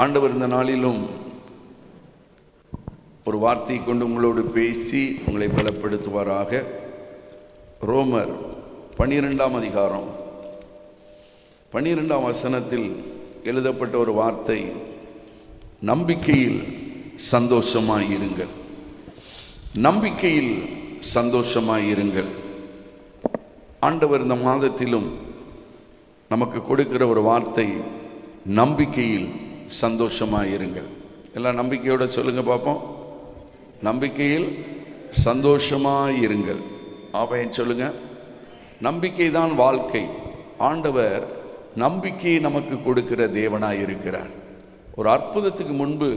ஆண்டவர் இந்த நாளிலும் ஒரு வார்த்தை கொண்டு உங்களோடு பேசி உங்களை பலப்படுத்துவாராக. ரோமர் 12ஆம் அதிகாரம் 12ஆம் வசனத்தில் எழுதப்பட்ட ஒரு வார்த்தை, நம்பிக்கையில் சந்தோஷமாயிருங்கள். நம்பிக்கையில் சந்தோஷமாயிருங்கள். ஆண்டவர் இந்த மாதத்திலும் நமக்கு கொடுக்கிற ஒரு வார்த்தை, நம்பிக்கையில் சந்தோஷமாயிருங்கள். எல்லாம் நம்பிக்கையோட சொல்லுங்க பார்ப்போம். நம்பிக்கையில் சந்தோஷமாயிருங்கள். ஆமென் சொல்லுங்க. நம்பிக்கை தான் வாழ்க்கை. ஆண்டவர் நம்பிக்கையை நமக்கு கொடுக்கிற தேவனாய் இருக்கிறார். ஒரு அற்புதத்துக்கு முன்பு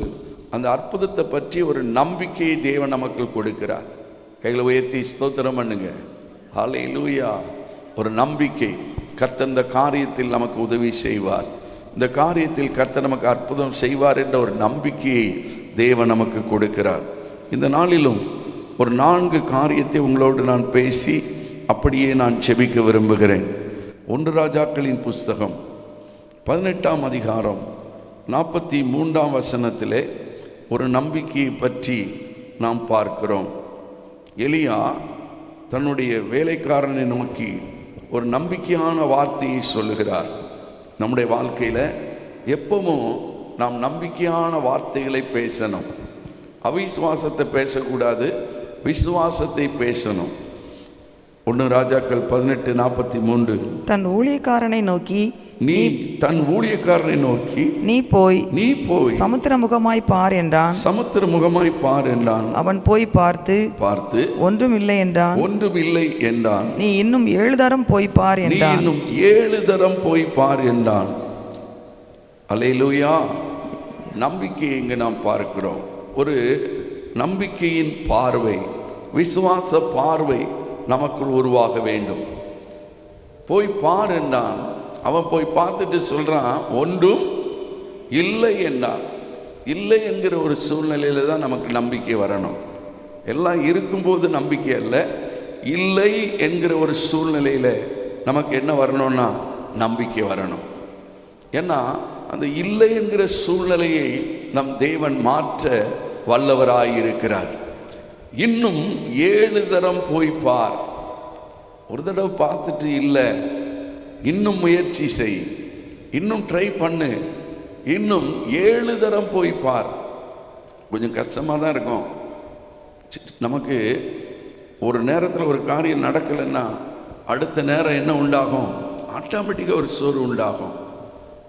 அந்த அற்புதத்தை பற்றி ஒரு நம்பிக்கையை தேவன் நமக்கு கொடுக்கிறார். கைகளை உயர்த்தி ஸ்தோத்திரம் பண்ணுங்க. ஹல்லேலூயா. ஒரு நம்பிக்கை, கர்த்தர் இந்த காரியத்தில் நமக்கு உதவி செய்வார், இந்த காரியத்தில் கர்த்தர் நமக்கு அற்புதம் செய்வார் என்ற ஒரு நம்பிக்கையை தேவன் நமக்கு கொடுக்கிறார். இந்த நாளிலும் ஒரு 4 காரியத்தை உங்களோடு நான் பேசி அப்படியே நான் செபிக்க விரும்புகிறேன். 1 ராஜாக்களின் புஸ்தகம் 18ஆம் அதிகாரம் 43ஆம் வசனத்திலே ஒரு நம்பிக்கையை பற்றி நாம் பார்க்கிறோம். எலியா தன்னுடைய வேலைக்காரனை நோக்கி ஒரு நம்பிக்கையான வார்த்தையை சொல்லுகிறார். நம்முடைய வாழ்க்கையில் எப்பவும் நாம் நம்பிக்கையான வார்த்தைகளை பேசணும். அவிசுவாசத்தை பேசக்கூடாது, விசுவாசத்தை பேசணும். 1 ராஜாக்கள் 18:43. தன் ஊழியக்காரனை நோக்கி தன் ஊழியக்காரனை நோக்கி நீ போய் சமுத்திர முகமாய் பார் என்றான். சமுத்திர முகமாய் பார் என்றான். அவன் போய் பார்த்து ஒன்றும் இல்லை என்றான். ஒன்றும் இல்லை என்றான். நீ இன்னும் 7 தரம் போய் பார் என்றான். இன்னும் 7 தரம் போய் பார் என்றான். அல்லேலூயா. நம்பிக்கையை இங்கு நாம் பார்க்கிறோம். ஒரு நம்பிக்கையின் பார்வை, விசுவாச பார்வை நமக்குள் உருவாக வேண்டும். போய் பார் என்றான். அவன் போய் பார்த்துட்டு சொல்றான், ஒன்றும் இல்லை என்றான். இல்லை என்கிற ஒரு சூழ்நிலையில தான் நமக்கு நம்பிக்கை வரணும். எல்லாம் இருக்கும்போது நம்பிக்கை அல்ல, இல்லை என்கிற ஒரு சூழ்நிலையில நமக்கு என்ன வரணும்னா நம்பிக்கை வரணும். ஏன்னா அந்த இல்லை என்கிற சூழ்நிலையை நம் தேவன் மாற்ற வல்லவராயிருக்கிறார். இன்னும் 7 தரம் போய் பார். ஒரு தடவை பார்த்துட்டு இல்லை, இன்னும் முயற்சி செய், இன்னும் ட்ரை பண்ணு, இன்னும் 7 தரம் போய் பார். கொஞ்சம் கஷ்டமாக தான் இருக்கும் நமக்கு. ஒரு நேரத்தில் ஒரு காரியம் நடக்கலைன்னா அடுத்த நேரம் என்ன உண்டாகும்? ஆட்டோமேட்டிக்காக ஒரு சோறு உண்டாகும்.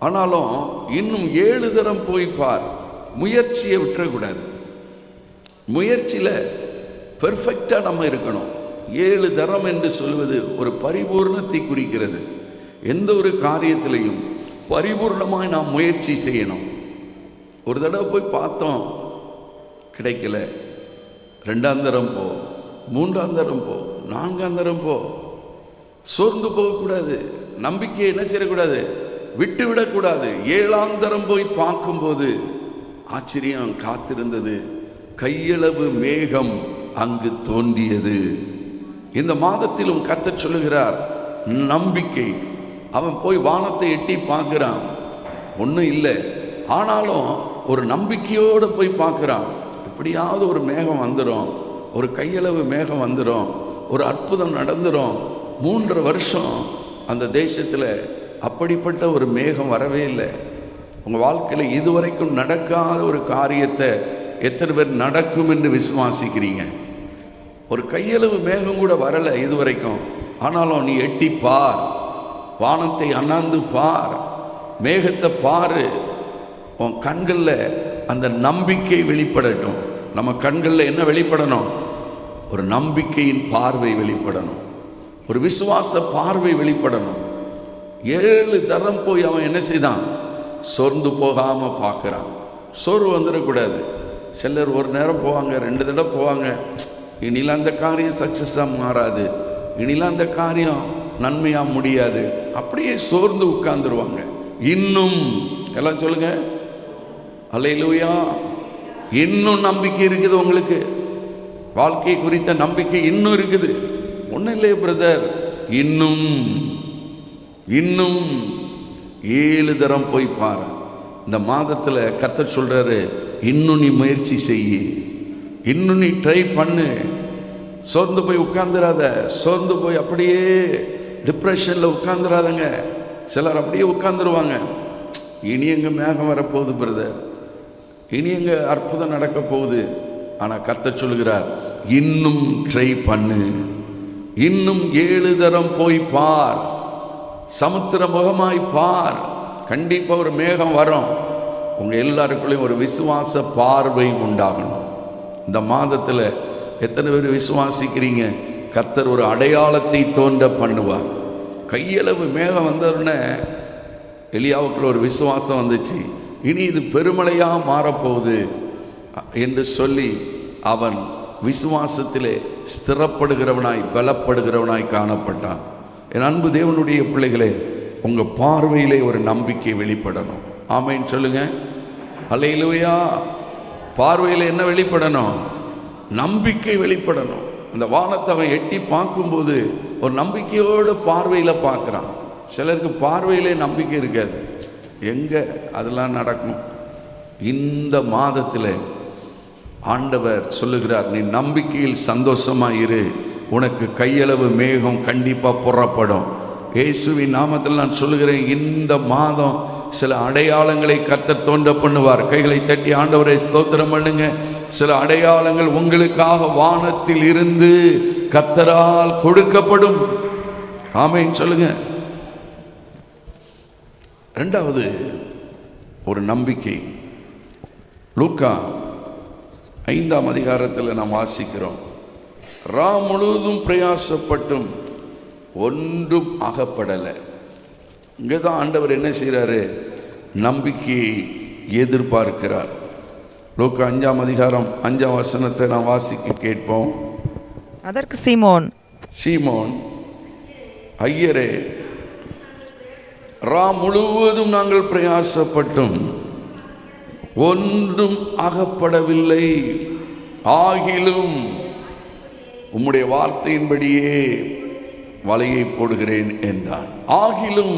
ஆனாலும் இன்னும் 7 தரம் போய் பார். முயற்சியை விட்டுறக்கூடாது. முயற்சியில் பெர்ஃபெக்டாக நம்ம இருக்கணும். 7 தரம் என்று சொல்வது ஒரு பரிபூர்ணத்தை குறிக்கிறது. எந்த ஒரு காரியத்திலையும் பரிபூர்ணமாய் நாம் முயற்சி செய்யணும். ஒரு தடவை போய் பார்த்தோம், கிடைக்கல, 2ஆம் தரம் போ, 3ஆம் தரம் போ, 4ஆம் தரம் போ. சோர்ந்து போகக்கூடாது. நம்பிக்கையை என்ன செய்யக்கூடாது? விட்டு விடக்கூடாது. 7ஆம் தரம் போய் பார்க்கும்போது ஆச்சரியம் காத்திருந்தது. கையளவு மேகம் அங்கு தோன்றியது. இந்த மாதத்திலும் கர்த்தர் சொல்லுகிறார், நம்பிக்கை. அவன் போய் வானத்தை எட்டி பார்க்கிறான், ஒன்றும் இல்லை. ஆனாலும் ஒரு நம்பிக்கையோடு போய் பார்க்குறான். எப்படியாவது ஒரு மேகம் வந்துடும், ஒரு கையளவு மேகம் வந்துடும், ஒரு அற்புதம் நடந்துடும். 3 வருஷம் அந்த தேசத்தில் அப்படிப்பட்ட ஒரு மேகம் வரவே இல்லை. உங்கள் வாழ்க்கையில் இதுவரைக்கும் நடக்காத ஒரு காரியத்தை எத்தனை பேர் நடக்கும் என்று விசுவாசிக்கிறீங்க? ஒரு கையளவு மேகம் கூட வரலை இதுவரைக்கும். ஆனாலும் நீ எட்டி பார், வானத்தை அண்ணாந்து பார், மேகத்தை பாரு. உன் கண்களில் அந்த நம்பிக்கை வெளிப்படட்டும். நம்ம கண்களில் என்ன வெளிப்படணும்? ஒரு நம்பிக்கையின் பார்வை வெளிப்படணும், ஒரு விசுவாச பார்வை வெளிப்படணும். 7 தரம் போய் அவன் என்ன செய்தான்? சோர்ந்து போகாமல் பார்க்குறான். சோர்வு வந்துடக்கூடாது. சிலர் ஒரு நேரம் போவாங்க, 2 தடவை போவாங்க, இனிலாம் அந்த காரியம் சக்ஸஸாக மாறாது, இனிலாம் அந்த காரியம் நன்மையாக முடியாது, அப்படியே சோர்ந்து உட்கார்ந்துருவாங்க. இன்னும் எல்லாம் சொல்லுங்க அல்லேலூயா. இன்னும் நம்பிக்கை இருக்குது உங்களுக்கு. வாழ்க்கை குறித்த நம்பிக்கை இன்னும் இருக்குது. ஒன்றும் இல்லையே பிரதர், இன்னும் 7 தரம் போய் பாரு. இந்த மாதத்தில் கர்த்தர் சொல்கிறாரு, இன்னும் நீ முயற்சி செய்யி, இன்னும் நீ ட்ரை பண்ணு. சோர்ந்து போய் உட்கார்ந்துடாத, சோர்ந்து போய் அப்படியே டிப்ரெஷனில் உட்கார்ந்துடாதங்க. சிலர் அப்படியே உட்கார்ந்துருவாங்க. இனி எங்கே மேகம் வரப்போகுது பிரதர், இனி எங்கே அற்புதம் நடக்க போகுது. ஆனால் கர்த்தர் சொல்கிறார், இன்னும் ட்ரை பண்ணு, இன்னும் 7 தரம் போய் பார், சமுத்திர முகமாய் பார். கண்டிப்பாக ஒரு மேகம் வரும். உங்கள் எல்லாருக்குள்ளேயும் ஒரு விசுவாச பார்வை உண்டாகணும். இந்த மாதத்தில் எத்தனை பேர் விசுவாசிக்கிறீங்க? கர்த்தர் ஒரு அடையாளத்தை தோன்ற பண்ணுவார். கையளவு மேகம் வந்தவுடனே எலியாவுக்குள்ள ஒரு விசுவாசம் வந்துச்சு, இனி இது பெருமழையாக மாறப்போகுது என்று சொல்லி அவன் விசுவாசத்திலே ஸ்திரப்படுகிறவனாய் பலப்படுகிறவனாய் காணப்பட்டான். என் அன்பு தேவனுடைய பிள்ளைகளே, உங்கள் பார்வையிலே ஒரு நம்பிக்கை வெளிப்படணும். ஆமென் சொல்லுங்க. அல்லேலூயா. பார்வையில் என்ன வெளிப்படணும்? நம்பிக்கை வெளிப்படணும். அந்த வானத்தை அவன் எட்டி பார்க்கும்போது ஒரு நம்பிக்கையோடு பார்வையில் பார்க்குறான். சிலருக்கு பார்வையிலே நம்பிக்கை இருக்காது. எங்கே அதெல்லாம் நடக்கும்? இந்த மாதத்தில் ஆண்டவர் சொல்லுகிறார், நீ நம்பிக்கையில் சந்தோஷமாக இரு, உனக்கு கையளவு மேகம் கண்டிப்பாக புறப்படும். இயேசுவின் நாமத்தில் நான் சொல்லுகிறேன், இந்த மாதம் சில அடையாளங்களை கர்த்தர் தோன்ற பண்ணுவார். கைகளை தட்டி ஆண்டவரை ஸ்தோத்திரம் பண்ணுங்க. சில அடையாளங்கள் உங்களுக்காக வானத்தில் இருந்து கர்த்தரால் கொடுக்கப்படும். ஆமென் சொல்லுங்க. இரண்டாவது ஒரு நம்பிக்கை. லூக்கா 5ஆம் அதிகாரத்தில் நாம் வாசிக்கிறோம், ரா முழுவதும் பிரயாசப்பட்டும் ஒன்றும் அகப்படலை. இங்கே தான் ஆண்டவர் என்ன செய்கிறாரு? நம்பிக்கையை எதிர்பார்க்கிறார். லூக்கா 5ஆம் அதிகாரம் 5ஆம் வசனத்தை நாம் வாசிக்க கேட்போம். அதற்கு சீமோன், ஐயரே, ரா முழுவதும் நாங்கள் பிரயாசப்பட்டும் ஒன்றும் அகப்படவில்லை, ஆகிலும் உம்முடைய வார்த்தையின்படியே வலையை போடுகிறேன் என்றான். ஆகிலும்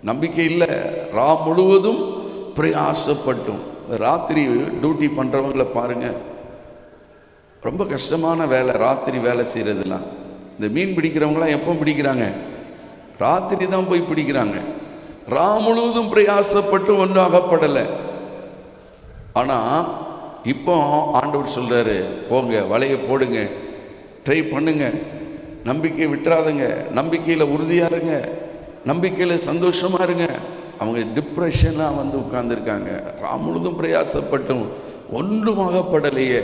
நம்பிக்கை இல்லை. ரா முழுவதும் பிரயாசப்பட்டும். ராத்திரி டியூட்டி பண்ணுறவங்களை பாருங்க, ரொம்ப கஷ்டமான வேலை ராத்திரி வேலை செய்கிறதுலாம். இந்த மீன் பிடிக்கிறவங்களாம் எப்போ பிடிக்கிறாங்க? ராத்திரி தான் போய் பிடிக்கிறாங்க. ரா முழுவதும் பிரயாசப்பட்டு ஒன்றும் அகப்படலை. ஆனால் இப்போ ஆண்டவர் சொல்கிறாரு, போங்க வலையை போடுங்க, ட்ரை பண்ணுங்க, நம்பிக்கை விட்டுறாதுங்க, நம்பிக்கையில் உறுதியாக இருங்க, நம்பிக்கையில் சந்தோஷமாக இருங்க. அவங்க டிப்ரெஷனாக வந்து உட்கார்ந்துருக்காங்க. ரா முழுதும் பிரயாசப்பட்டும் ஒன்றும் ஆகப்படலையே.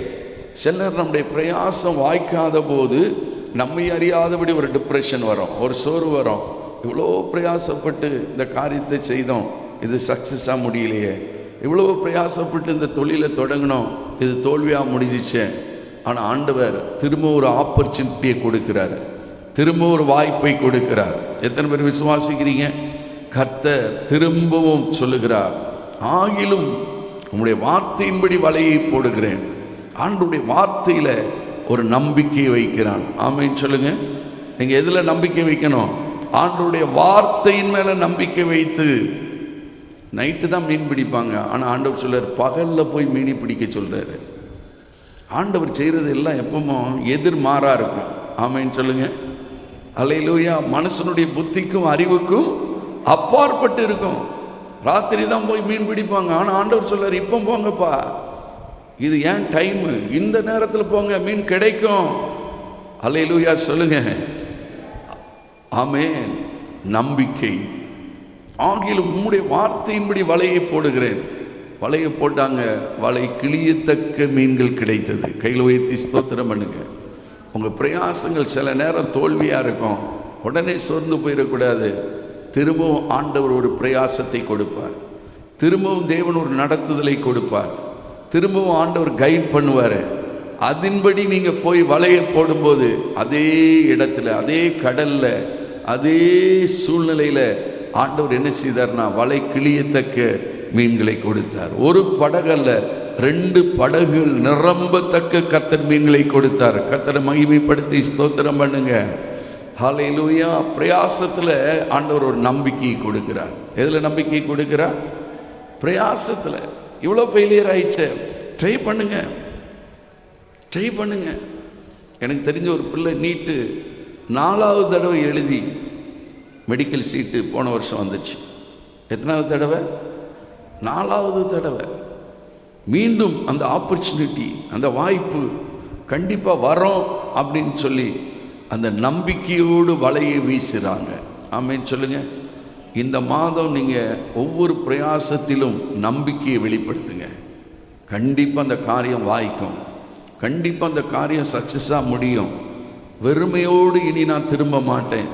சிலர் நம்முடைய பிரயாசம் வாய்க்காத போது நம்மை அறியாதபடி ஒரு டிப்ரெஷன் வரும், ஒரு சோர்வு வரும். இவ்வளோ பிரயாசப்பட்டு இந்த காரியத்தை செய்தோம், இது சக்ஸஸாக முடியலையே. இவ்வளோ பிரயாசப்பட்டு இந்த தொழிலை தொடங்கினோம், இது தோல்வியாக முடிஞ்சிச்சு. ஆனால் ஆண்டவர் திரும்ப ஒரு ஆப்பர்ச்சுனிட்டியை கொடுக்கிறார், திரும்ப ஒரு வாய்ப்பை கொடுக்கிறார். எத்தனை பேர் விசுவாசிக்கிறீங்க? கர்த்தர் திரும்பவும் சொல்லுகிறார், ஆகிலும் உம்முடைய வார்த்தையின்படி வலையை போடுகிறேன். ஆண்டுடைய வார்த்தையில் ஒரு நம்பிக்கை வைக்கிறான். ஆமென் சொல்லுங்க. நீங்கள் எதில் நம்பிக்கை வைக்கணும்? ஆண்டவருடைய வார்த்தையின் மேலே நம்பிக்கை வைத்து. நைட்டு தான் மீன் பிடிப்பாங்க, ஆனால் ஆண்டவர் சொல்றார் பகலில் போய் மீன் பிடிக்க சொல்கிறாரு. ஆண்டவர் செய்கிறது எல்லாம் எப்பவுமோ எதிர்மாறாக இருக்கும். ஆமென் சொல்லுங்க. அல்லேலூயா. மனுஷனுடைய புத்திக்கும் அறிவுக்கும் அப்பாற்பட்டு இருக்கும். ராத்திரி தான் போய் மீன் பிடிப்பாங்க, ஆனால் ஆண்டவர் சொல்றார் இப்போ போங்கப்பா, இது ஏன் டைமு, இந்த நேரத்தில் போங்க, மீன் கிடைக்கும். அல்லேலூயா சொல்லுங்க. ஆமென். நம்பிக்கை. ஆகிலும் உம்முடைய வார்த்தையின்படி வலையை போடுகிறேன். வலையை போட்டாங்க, வலை கிளியத்தக்க மீன்கள் கிடைத்தது. கையில் உயர்த்தி ஸ்தோத்திரம் பண்ணுங்க. உங்கள் பிரயாசங்கள் சில நேரம் தோல்வியாக இருக்கும், உடனே சோர்ந்து போயிடக்கூடாது. திரும்பவும் ஆண்டவர் ஒரு பிரயாசத்தை கொடுப்பார், திரும்பவும் தேவன் ஒரு நடத்துதலை கொடுப்பார், திரும்பவும் ஆண்டவர் கைட் பண்ணுவார். அதன்படி நீங்கள் போய் வலையை போடும்போது அதே இடத்துல, அதே கடலில், அதே சூழ்நிலையில் ஆண்டவர் என்ன செய்தார்னா வலை கிளியத்தக்க மீன்களை கொடுத்தார். ஒரு படகல்ல, 2 படகுகள் நிரம்பத்தக்க கர்த்தர் மீன்களை கொடுத்தார். கர்த்தரை மகிமைப்படுத்தி ஸ்தோத்திரம் பண்ணுங்க. ஹல்லேலூயா. பிரயாசத்தில் ஆண்டவர் ஒரு நம்பிக்கையை கொடுக்கிறார். எதில் நம்பிக்கை கொடுக்கிறார்? பிரயாசத்தில் இவ்வளோ ஃபெயிலியர் ஆயிடுச்சு. ட்ரை பண்ணுங்க. எனக்கு தெரிஞ்ச ஒரு பிள்ளை நீட்டு 4வது தடவை எழுதி மெடிக்கல் சீட்டு போன வருஷம் வந்துச்சு. எத்தனாவது தடவை? 4வது தடவை. மீண்டும் அந்த ஆப்பர்ச்சுனிட்டி, அந்த வாய்ப்பு கண்டிப்பாக வரும் அப்படின்னு சொல்லி அந்த நம்பிக்கையோடு வலையை வீசுகிறாங்க. ஆமேன்னு சொல்லுங்க. இந்த மாதம் நீங்கள் ஒவ்வொரு பிரயாசத்திலும் நம்பிக்கையை வெளிப்படுத்துங்க. கண்டிப்பாக அந்த காரியம் வாய்க்கும். கண்டிப்பாக அந்த காரியம் சக்ஸஸாக முடியும். வெறுமையோடு இனி நான் திரும்ப மாட்டேன்.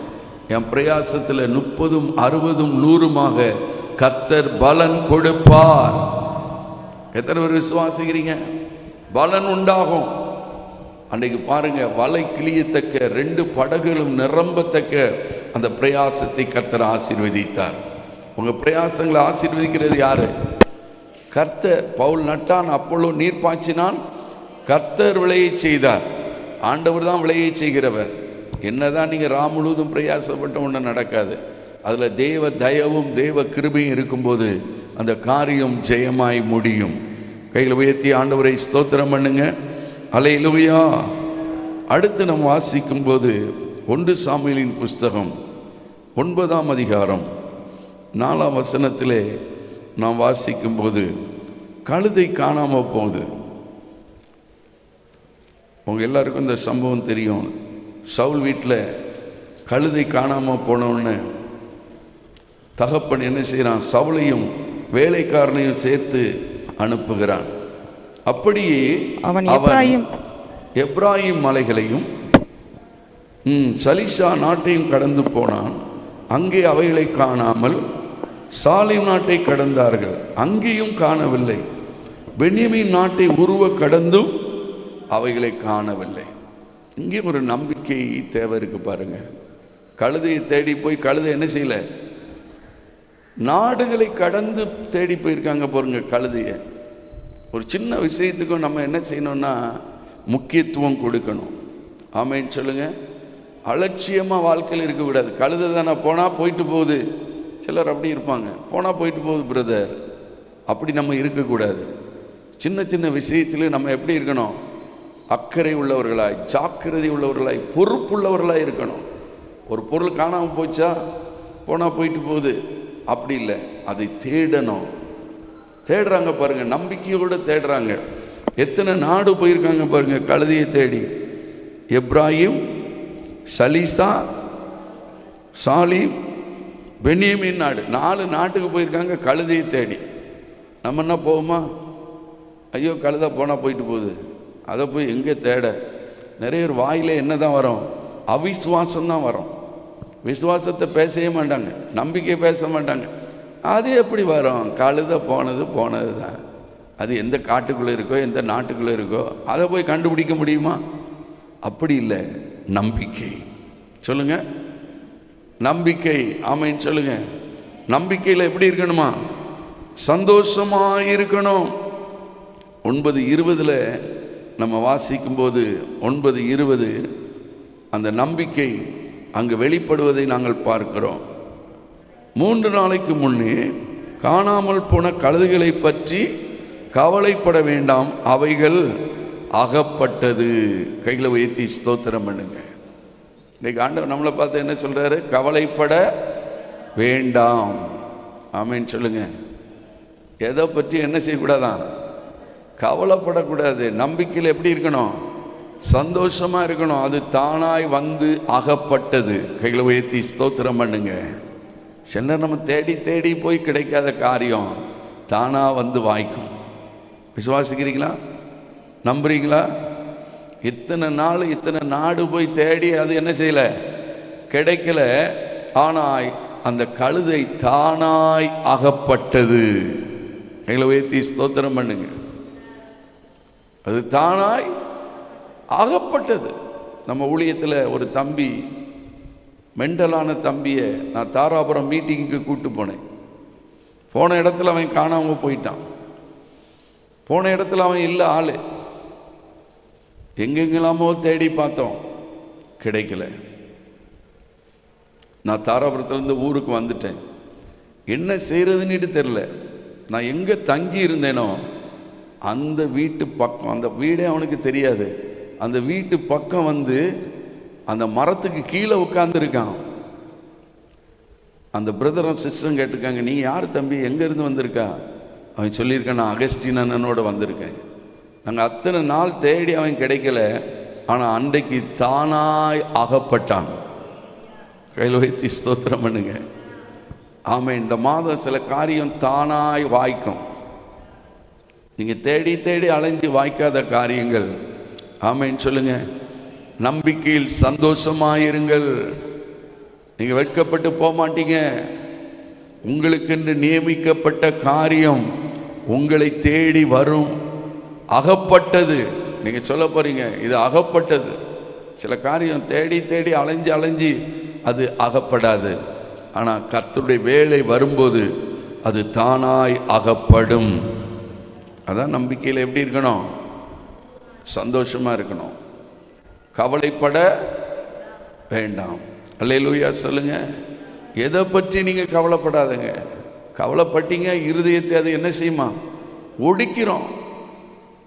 என் பிரயாசத்தில் 30, 60, 100மாக கர்த்தர் பலன் கொடுப்பார். எத்தனை பேர் விசுவாசிக்கிறீங்க? பலன் உண்டாகும். அன்றைக்கு பாருங்க, வலை கிளியத்தக்க 2 படகுகளும் நிரம்பத்தக்க அந்த பிரயாசத்தை கர்த்தர் ஆசீர்வதித்தார். உங்க பிரயாசங்களை ஆசீர்வதிக்கிறது யாரு? கர்த்தர். பவுல் நட்டான், அப்பொல்லோ நீர் பாய்ச்சினான், கர்த்தர் விளையை செய்தார். ஆண்டவர் தான் விளையை செய்கிறவர். என்னதான் நீங்க முழுவதும் பிரயாசப்பட்ட ஒன்று நடக்காது. அதுல தேவ தயவும் தேவ கிருபையும் இருக்கும்போது அந்த காரியம் ஜெயமாய் முடியும். கையில் உயர்த்தி ஆண்டவரை ஸ்தோத்திரம் பண்ணுங்க. அல்லேலூயா. அடுத்து நம்ம வாசிக்கும் போது 1 சாமுவேலின் புஸ்தகம் 9ஆம் அதிகாரம் 4ஆம் வசனத்திலே நாம் வாசிக்கும் போது கழுதை காணாம போகுது. உங்க எல்லாருக்கும் இந்த சம்பவம் தெரியும். சவுல் வீட்டில் கழுதை காணாமல் போனோன்னு தகப்பன் என்ன செய்கிறான்? சவுலையும் வேலைக்காரனையும் சேர்த்து அனுப்புகிறான். அப்படியே அவன் எப்ராயிம் மலைகளையும் சலிஷா நாட்டையும் கடந்து போனான். அங்கே அவைகளை காணாமல் சாலிம் நாட்டை கடந்தார்கள், அங்கேயும் காணவில்லை. பென்யமீன் நாட்டை உருவ கடந்தும் அவைகளை காணவில்லை. இங்கே ஒரு நம்பிக்கை தேவை இருக்கு பாருங்க. கழுதையை தேடி போய் கழுதை என்ன செய்யல? நாடுகளை கடந்து தேடி போயிருக்காங்க பாருங்க கழுதைய. ஒரு சின்ன விஷயத்துக்கும் நம்ம என்ன செய்யணும்னா முக்கியத்துவம் கொடுக்கணும். ஆமேன்னு சொல்லுங்க. அலட்சியமாக வாழ்க்கையில் இருக்கக்கூடாது. கழுதை தானே, போனால் போயிட்டு போகுது. சிலர் அப்படி இருப்பாங்க, போனால் போயிட்டு போகுது பிரதர். அப்படி நம்ம இருக்கக்கூடாது. சின்ன சின்ன விஷயத்தில் நம்ம எப்படி இருக்கணும்? அக்கறை உள்ளவர்களாய், ஜாக்கிரதை உள்ளவர்களாய், பொறுப்புள்ளவர்களாய் இருக்கணும். ஒரு பொருள் காணாமல் போச்சா, போனால் போயிட்டு போகுது, அப்படி இல்லை. அதை தேடணும். தேடுறாங்க பாருங்க, நம்பிக்கையோடு தேடுறாங்க. எத்தனை நாடு போயிருக்காங்க பாருங்க கழுதையை தேடி. எப்ராயிம், சலிசா, சாலிம், பென்யமீன் நாடு, 4 நாட்டுக்கு போயிருக்காங்க கழுதையை தேடி. நம்ம என்ன போவோமா? ஐயோ கழுதை போனால் போயிட்டு போகுது, அதை போய் எங்கே தேட? நிறைய பேர் வாயில என்ன தான் வரும்? அவிசுவாசம்தான் வரும். விசுவாசத்தை பேசவே மாட்டாங்க, நம்பிக்கை பேச மாட்டாங்க. அது எப்படி வரும்? கழுதை போனது தான். அது எந்த காட்டுக்குள்ளே இருக்கோ, எந்த நாட்டுக்குள்ளே இருக்கோ, அதை போய் கண்டுபிடிக்க முடியுமா? அப்படி இல்லை. நம்பிக்கை. சொல்லுங்க, நம்பிக்கை. ஆமைன்னு சொல்லுங்க. நம்பிக்கையில் எப்படி இருக்கணுமா? சந்தோஷமா இருக்கணும். 9:20 நம்ம வாசிக்கும்போது 9:20 அந்த நம்பிக்கை அங்கு வெளிப்படுவதை நாங்கள் பார்க்கிறோம். 3 நாளைக்கு முன்னே காணாமல் போன கழுதைகளை பற்றி கவலைப்பட வேண்டாம், அவைகள் அகப்பட்டது. கைகளை உயர்த்தி ஸ்தோத்திரம் பண்ணுங்க. இன்னைக்கு ஆண்டவர் நம்மளை பார்த்து என்ன சொல்றாரு? கவலைப்பட வேண்டாம். ஆமேன்னு சொல்லுங்க. எதை பற்றி என்ன செய்யக்கூடாதான்? கவலைப்படக்கூடாது. நம்பிக்கையில் எப்படி இருக்கணும்? சந்தோஷமா இருக்கணும். அது தானாய் வந்து அகப்பட்டது. கைகளை உயர்த்தி ஸ்தோத்திரம் பண்ணுங்க. சில நம்ம தேடி தேடி போய் கிடைக்காத காரியம் தானா வந்து வாய்க்கும். விசுவாசிக்கிறீங்களா? நம்புறீங்களா? இத்தனை நாள் இத்தனை நாடு போய் தேடி அது என்ன செய்யல? கிடைக்கல. ஆனால் அந்த கழுதை தானாய் அகப்பட்டது. கைகளை உயர்த்தி ஸ்தோத்திரம் பண்ணுங்க. அது தானாய் அகப்பட்டது. நம்ம ஊழியத்தில் ஒரு தம்பி, மெண்டலான தம்பியை நான் தாராபுரம் மீட்டிங்க்கு கூப்பிட்டு போனேன். போன இடத்துல அவன் காணாமல் போயிட்டான். போன இடத்துல அவன் இல்லை, ஆளு. எங்கெங்கெல்லாமோ தேடி பார்த்தோம், கிடைக்கல. நான் தாராபுரத்துலேருந்து ஊருக்கு வந்துட்டேன். என்ன செய்யறதுன்னு தெரியல. நான் எங்கே தங்கி இருந்தேனோ அந்த வீட்டு பக்கம், அந்த வீடே அவனுக்கு தெரியாது, அந்த வீட்டு பக்கம் வந்து அந்த மரத்துக்கு கீழே உட்கார்ந்துருக்கான். அந்த பிரதரும் சிஸ்டரும் கேட்டிருக்காங்க, நீ யார் தம்பி, எங்கேருந்து வந்திருக்கா? அவன் சொல்லியிருக்கான், நான் அகஸ்டின் அண்ணனோட வந்திருக்கேன். நாங்கள் அத்தனை நாள் தேடி அவன் கிடைக்கல, ஆனால் அன்றைக்கு தானாய் அகப்பட்டான். கையில் வைத்து ஸ்தோத்திரம் பண்ணுங்க. ஆமென். இந்த மாதம் சில காரியம் தானாய் வாய்க்கும். நீங்கள் தேடி தேடி அலைஞ்சு வாய்க்காத காரியங்கள். ஆமென் சொல்லுங்க. நம்பிக்கையில் சந்தோஷமாயிருங்கள். நீங்கள் வெட்கப்பட்டு போக மாட்டீங்க. உங்களுக்கென்று நியமிக்கப்பட்ட காரியம் உங்களை தேடி வரும். அகப்பட்டது நீங்கள் சொல்ல போறீங்க, இது அகப்பட்டது. சில காரியம் தேடி தேடி அலைஞ்சு அலைஞ்சு அது அகப்படாது. ஆனால் கர்த்தருடைய வேலை வரும்போது அது தானாய் அகப்படும். அதான் நம்பிக்கையில் எப்படி இருக்கணும்? சந்தோஷமாக இருக்கணும். கவலைப்பட வேண்டாம். அல்லேலூயா சொல்லுங்க. எதை பற்றி நீங்கள் கவலைப்படாதுங்க. கவலைப்பட்டீங்க இருதயத்தை அது என்ன செய்யுமா? ஒடிக்கிறோம்.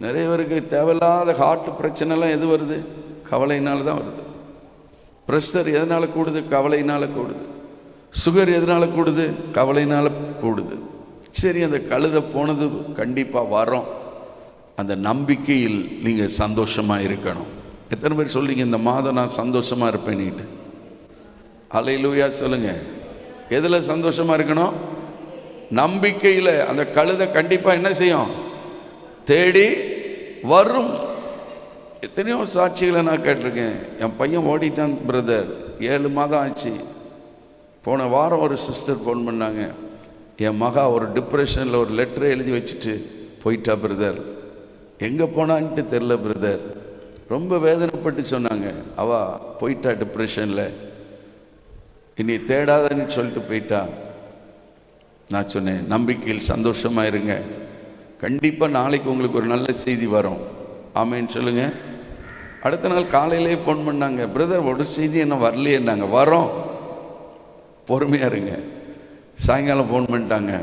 நிறைய பேருக்கு தேவையில்லாத ஹார்ட் பிரச்சனைலாம் எது வருது? கவலையினால தான் வருது. ப்ரெஷர் எதனால் கூடுது? கவலையினால் கூடுது. சுகர் எதனால் கூடுது? கவலையினால் கூடுது. சரி, அந்த கழுதை போனது கண்டிப்பாக வரும். அந்த நம்பிக்கையில் நீங்கள் சந்தோஷமாக இருக்கணும். எத்தனை பேர் சொல்றீங்க இந்த மாதம் நான் சந்தோஷமாக இருப்பேன்னுட்டு? அல்லேலூயா சொல்லுங்க. எதில் சந்தோஷமாக இருக்கணும்? நம்பிக்கையில். அந்த கழுதை கண்டிப்பாக என்ன செய்யும்? தேடி வரும். எத்தனையோ சாட்சிகளை நான் கேட்டிருக்கேன். என் பையன் ஓடிட்டான் பிரதர், 7 மாதம் ஆச்சு. போன வாரம் ஒரு சிஸ்டர் ஃபோன் பண்ணாங்க, என் மகா ஒரு டிப்ரெஷனில் ஒரு லெட்டரை எழுதி வச்சுட்டு போயிட்டா பிரதர். எங்கே போனான்ட்டு தெரில பிரதர். ரொம்ப வேதனைப்பட்டு சொன்னாங்க, அவள் போயிட்டா டிப்ரெஷனில், இனி தேடாதன்னு சொல்லிட்டு போயிட்டா. நான் சொன்னேன், நம்பிக்கையில் சந்தோஷமாக இருங்க. கண்டிப்பாக நாளைக்கு உங்களுக்கு ஒரு நல்ல செய்தி வரும். ஆமேன்னு சொல்லுங்க. அடுத்த நாள் காலையிலே ஃபோன் பண்ணாங்க, பிரதர் ஒரு செய்தி என்ன வரலையேன்னாங்க. வரோம், பொறுமையாக இருங்க. சாயங்காலம் ஃபோன் பண்ணிட்டாங்க,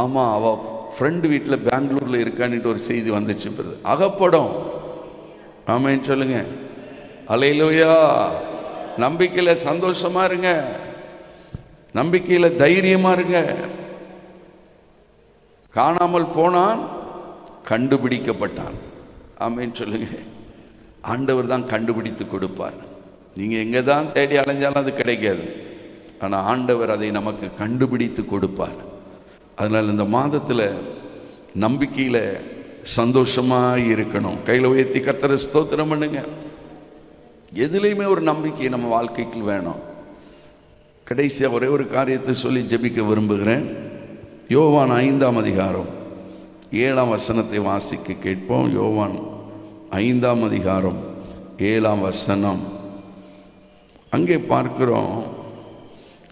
ஆமாம் அவள் ஃப்ரெண்டு வீட்டில் பெங்களூரில் இருக்கான்னுட்டு ஒரு செய்தி வந்துச்சு பிரதர். அகப்படும். ஆமேன்னு சொல்லுங்க. அல்லேலூயா. நம்பிக்கையில் சந்தோஷமாக இருங்க. நம்பிக்கையில் தைரியமாக இருங்க. காணாமல் போனான், கண்டுபிடிக்கப்பட்டான். ஆமேன்னு சொல்லுங்க. ஆண்டவர் தான் கண்டுபிடித்து கொடுப்பார். நீங்கள் எங்கே தான் தேடி அலைஞ்சாலும் அது கிடைக்காது. ஆனால் ஆண்டவர் அதை நமக்கு கண்டுபிடித்து கொடுப்பார். அதனால் இந்த மாதத்தில் நம்பிக்கையில் சந்தோஷமாக இருக்கணும். கையில் உயர்த்தி கர்த்தரை ஸ்தோத்திரம் பண்ணுங்க. எதுலேயுமே ஒரு நம்பிக்கை நம்ம வாழ்க்கைக்கு வேணும். கடைசியாக ஒரே ஒரு காரியத்தை சொல்லி ஜெபிக்க விரும்புகிறேன். யோவான் 5ஆம் அதிகாரம் 7ஆம் வசனத்தை வாசிக்க கேட்போம். யோவான் 5ஆம் அதிகாரம் 7ஆம் வசனம். அங்கே பார்க்கிறோம்,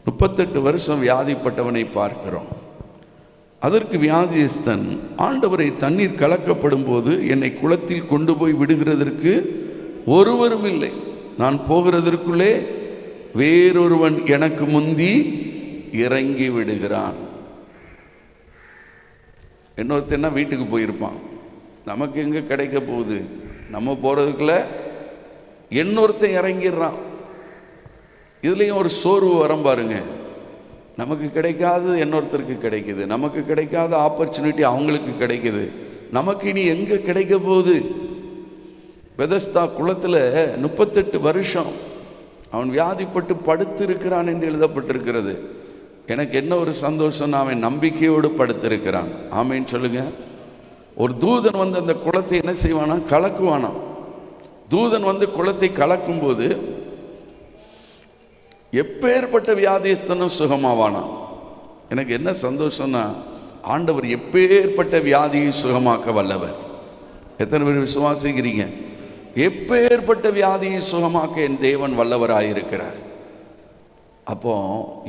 38 வருஷம் வியாதிப்பட்டவனை பார்க்கிறோம். அதற்கு வியாதியஸ்தன், ஆண்டவரை தண்ணீர் கலக்கப்படும் போது என்னை குளத்தில் கொண்டு போய் விடுகிறதற்கு ஒருவரும் இல்லை. நான் போகிறதற்குள்ளே வேறொருவன் எனக்கு முந்தி இறங்கி விடுகிறான். இன்னொருத்தன்னா வீட்டுக்கு போயிருப்பான். நமக்கு எங்கே கிடைக்க போகுது? நம்ம போகிறதுக்குள்ள இன்னொருத்தன் இறங்கிடுறான். இதுலேயும் ஒரு சோர்வு வரம் பாருங்க. நமக்கு கிடைக்காது இன்னொருத்தருக்கு கிடைக்குது, நமக்கு கிடைக்காத ஆப்பர்ச்சுனிட்டி அவங்களுக்கு கிடைக்குது. நமக்கு இனி எங்கே கிடைக்க போகுது? பெதஸ்தா குளத்தில் 38 வருஷம் அவன் வியாதிப்பட்டு படுத்திருக்கிறான் என்று எழுதப்பட்டிருக்கிறது. எனக்கு என்ன ஒரு சந்தோஷம், அவன் நம்பிக்கையோடு படுத்திருக்கிறான். ஆமேன்னு சொல்லுங்க. ஒரு தூதன் வந்து அந்த குளத்தை என்ன செய்வானா? கலக்குவானா. தூதன் வந்து குளத்தை கலக்கும்போது எப்பேற்பட்ட வியாதிஸ்தனும் சுகமாவானா. எனக்கு என்ன சந்தோஷம்னா, ஆண்டவர் எப்பேற்பட்ட வியாதியை சுகமாக்க வல்லவர். எத்தனை பேர் விசுவாசிக்கிறீங்க? எப்பேற்பட்ட வியாதியை சுகமாக்க என் தேவன் வல்லவராயிருக்கிறார். அப்போ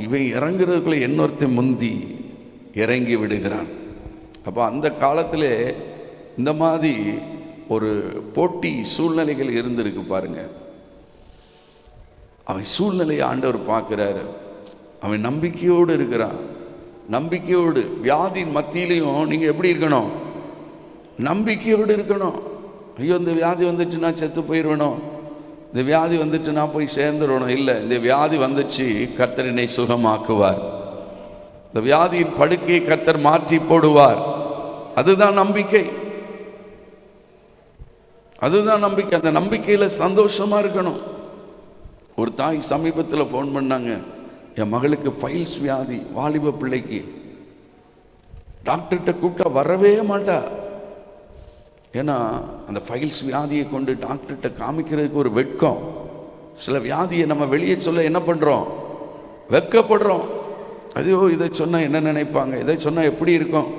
இவன் இறங்குறதுக்குள்ள இன்னொருத்தன் முந்தி இறங்கி விடுகிறான். அப்போ அந்த காலத்திலே இந்த மாதிரி ஒரு போட்டி சூழ்நிலைகள் இருந்திருக்கு பாருங்க. அவன் சூழ்நிலையை ஆண்டவர் பார்க்கிறாரு. அவன் நம்பிக்கையோடு இருக்கிறான். நம்பிக்கையோடு. வியாதியின் மத்தியிலையும் நீங்கள் எப்படி இருக்கணும்? நம்பிக்கையோடு இருக்கணும். ஐயோ இந்த வியாதி வந்துட்டு நான் செத்து போயிடுவேணும், இந்த வியாதி வந்துட்டு நான் போய் சேர்ந்துடணும். இல்லை, இந்த வியாதி வந்துச்சு, கர்த்தர் என்னை சுகமாக்குவார். இந்த வியாதியின் படுக்கையை கர்த்தர் மாற்றி போடுவார். அதுதான் நம்பிக்கை, அதுதான் நம்பிக்கை. அந்த நம்பிக்கையில் சந்தோஷமா இருக்கணும். ஒரு தாய் சமீபத்தில் ஃபோன் பண்ணாங்க, என் மகளுக்கு ஃபைல்ஸ் வியாதி, வாலிப பிள்ளைக்கு. டாக்டர்கிட்ட கூப்பிட்டா வரவே மாட்டா. ஏன்னா அந்த ஃபைல்ஸ் வியாதியை கொண்டு டாக்டர்கிட்ட காமிக்கிறதுக்கு ஒரு வெட்கம். சில வியாதியை நம்ம வெளியே சொல்ல என்ன பண்ணுறோம்? வெட்கப்படுறோம். ஐயோ இதை சொன்னால் என்ன நினைப்பாங்க, இதை சொன்னால் எப்படி இருக்கும்?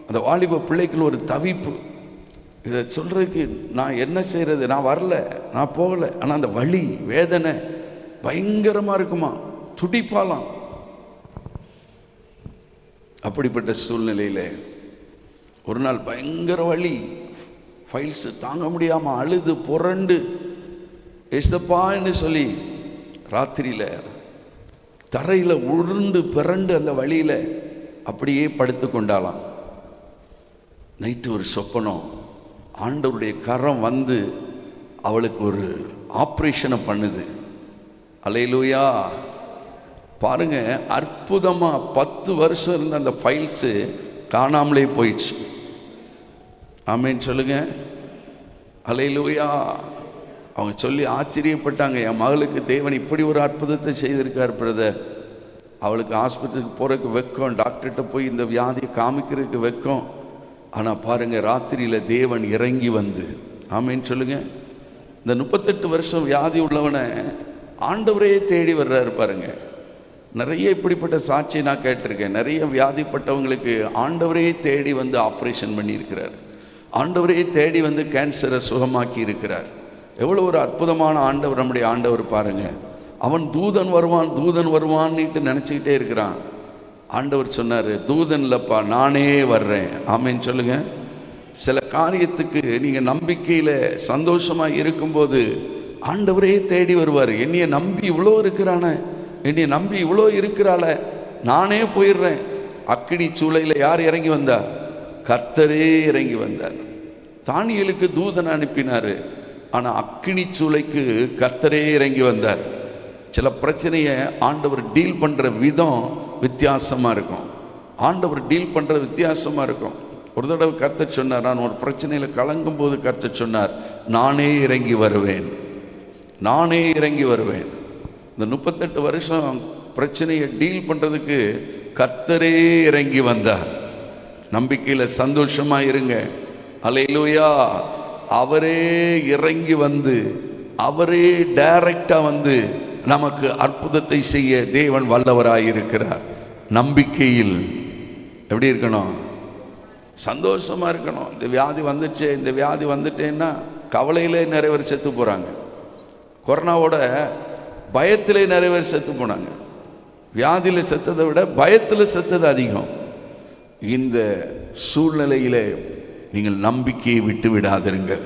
அந்த வாலிப பிள்ளைக்குள்ள ஒரு தவிப்பு. இதை சொல்கிறதுக்கு நான் என்ன செய்கிறது, நான் வரல, நான் போகலை. ஆனால் அந்த வலி வேதனை பயங்கரமாக இருக்குமா, துடிப்பாலாம். அப்படிப்பட்ட சூழ்நிலையில் ஒரு நாள் பயங்கர வலி, ஃபைல்ஸ் தாங்க முடியாமல் அழுது புரண்டு ஏசப்பான்னு சொல்லி ராத்திரியில் தரையில் உருண்டு பிறண்டு அந்த வழியில் அப்படியே படுத்து கொண்டாலாம். நைட்டு ஒரு சொப்பனம், ஆண்டவருடைய கரம் வந்து அவளுக்கு ஒரு ஆப்ரேஷனை பண்ணுது. அல்லேலூயா. பாருங்க, அற்புதமாக 10 வருஷம் இருந்த அந்த ஃபைல்ஸு காணாமலே போயிடுச்சு. ஆமேன்னு சொல்லுங்க. அல்லேலூயா. அவங்க சொல்லி ஆச்சரியப்பட்டாங்க, என் மகளுக்கு தேவன் இப்படி ஒரு அற்புதத்தை செய்திருக்கார் பிரதர். அவளுக்கு ஆஸ்பத்திரிக்கு போகிறதுக்கு வெக்கம், டாக்டர்கிட்ட போய் இந்த வியாதியை காமிக்கிறதுக்கு வெக்கம். ஆனால் பாருங்கள், ராத்திரியில் தேவன் இறங்கி வந்து, ஆமேன்னு சொல்லுங்க. இந்த 38 வருஷம் வியாதி உள்ளவனை ஆண்டவரே தேடி வர்றாரு பாருங்க. நிறைய இப்படிப்பட்ட சாட்சி நான் கேட்டிருக்கேன். நிறைய வியாதிப்பட்டவங்களுக்கு ஆண்டவரே தேடி வந்து ஆப்ரேஷன் பண்ணியிருக்கிறார். ஆண்டவரே தேடி வந்து கேன்சரை சுகமாக்கி இருக்கிறார். எவ்வளோ ஒரு அற்புதமான ஆண்டவர் நம்முடைய ஆண்டவர் பாருங்க. அவன் தூதன் வருவான் தூதன் வருவான்னுட்டு நினச்சிக்கிட்டே இருக்கிறான். ஆண்டவர் சொன்னார், தூதன் இல்லைப்பா, நானே வர்றேன். ஆமேன்னு சொல்லுங்க. சில காரியத்துக்கு நீங்கள் நம்பிக்கையில் சந்தோஷமாக இருக்கும்போது ஆண்டவரே தேடி வருவார். என்னைய நம்பி இவ்வளோ இருக்கிறானே, என்னைய நம்பி இவ்வளோ இருக்கிறாள, நானே போயிடுறேன். அக்கினி சூளையில் யார் இறங்கி வந்தா? கர்த்தரே இறங்கி வந்தார். தானியேலுக்கு தூதன் அனுப்பினார், ஆனால் அக்கினி சூளைக்கு கர்த்தரே இறங்கி வந்தார். சில பிரச்சனையை ஆண்டவர் டீல் பண்ணுற விதம் வித்தியாசமாக இருக்கும். ஆண்டவர் டீல் பண்ணுற வித்தியாசமாக இருக்கும். ஒரு தடவை கர்த்தர் சொன்னார், நான் ஒரு பிரச்சனையில் கலங்கும் போது கர்த்தர் சொன்னார், நானே இறங்கி வருவேன், நானே இறங்கி வருவேன். இந்த 38 வருஷம் பிரச்சனையை டீல் பண்ணுறதுக்கு கர்த்தரே இறங்கி வந்தார். நம்பிக்கையில் சந்தோஷமாக இருங்க. அல்லேலூயா. அவரே இறங்கி வந்து, அவரே டைரக்டாக வந்து நமக்கு அற்புதத்தை செய்ய தேவன் வல்லவராயிருக்கிறார். நம்பிக்கையில் எப்படி இருக்கணும்? சந்தோஷமாக இருக்கணும். இந்த வியாதி வந்துச்சே, இந்த வியாதி வந்துட்டேன்னா கவலையிலே நிறைய பேர் செத்து போகிறாங்க. கொரோனாவோட பயத்திலே நிறைய பேர் செத்து போனாங்க. வியாதியில் செத்ததை விட பயத்தில் செத்தது அதிகம். இந்த சூழ்நிலையில் நீங்கள் நம்பிக்கையை விட்டு விடாதிருங்கள்.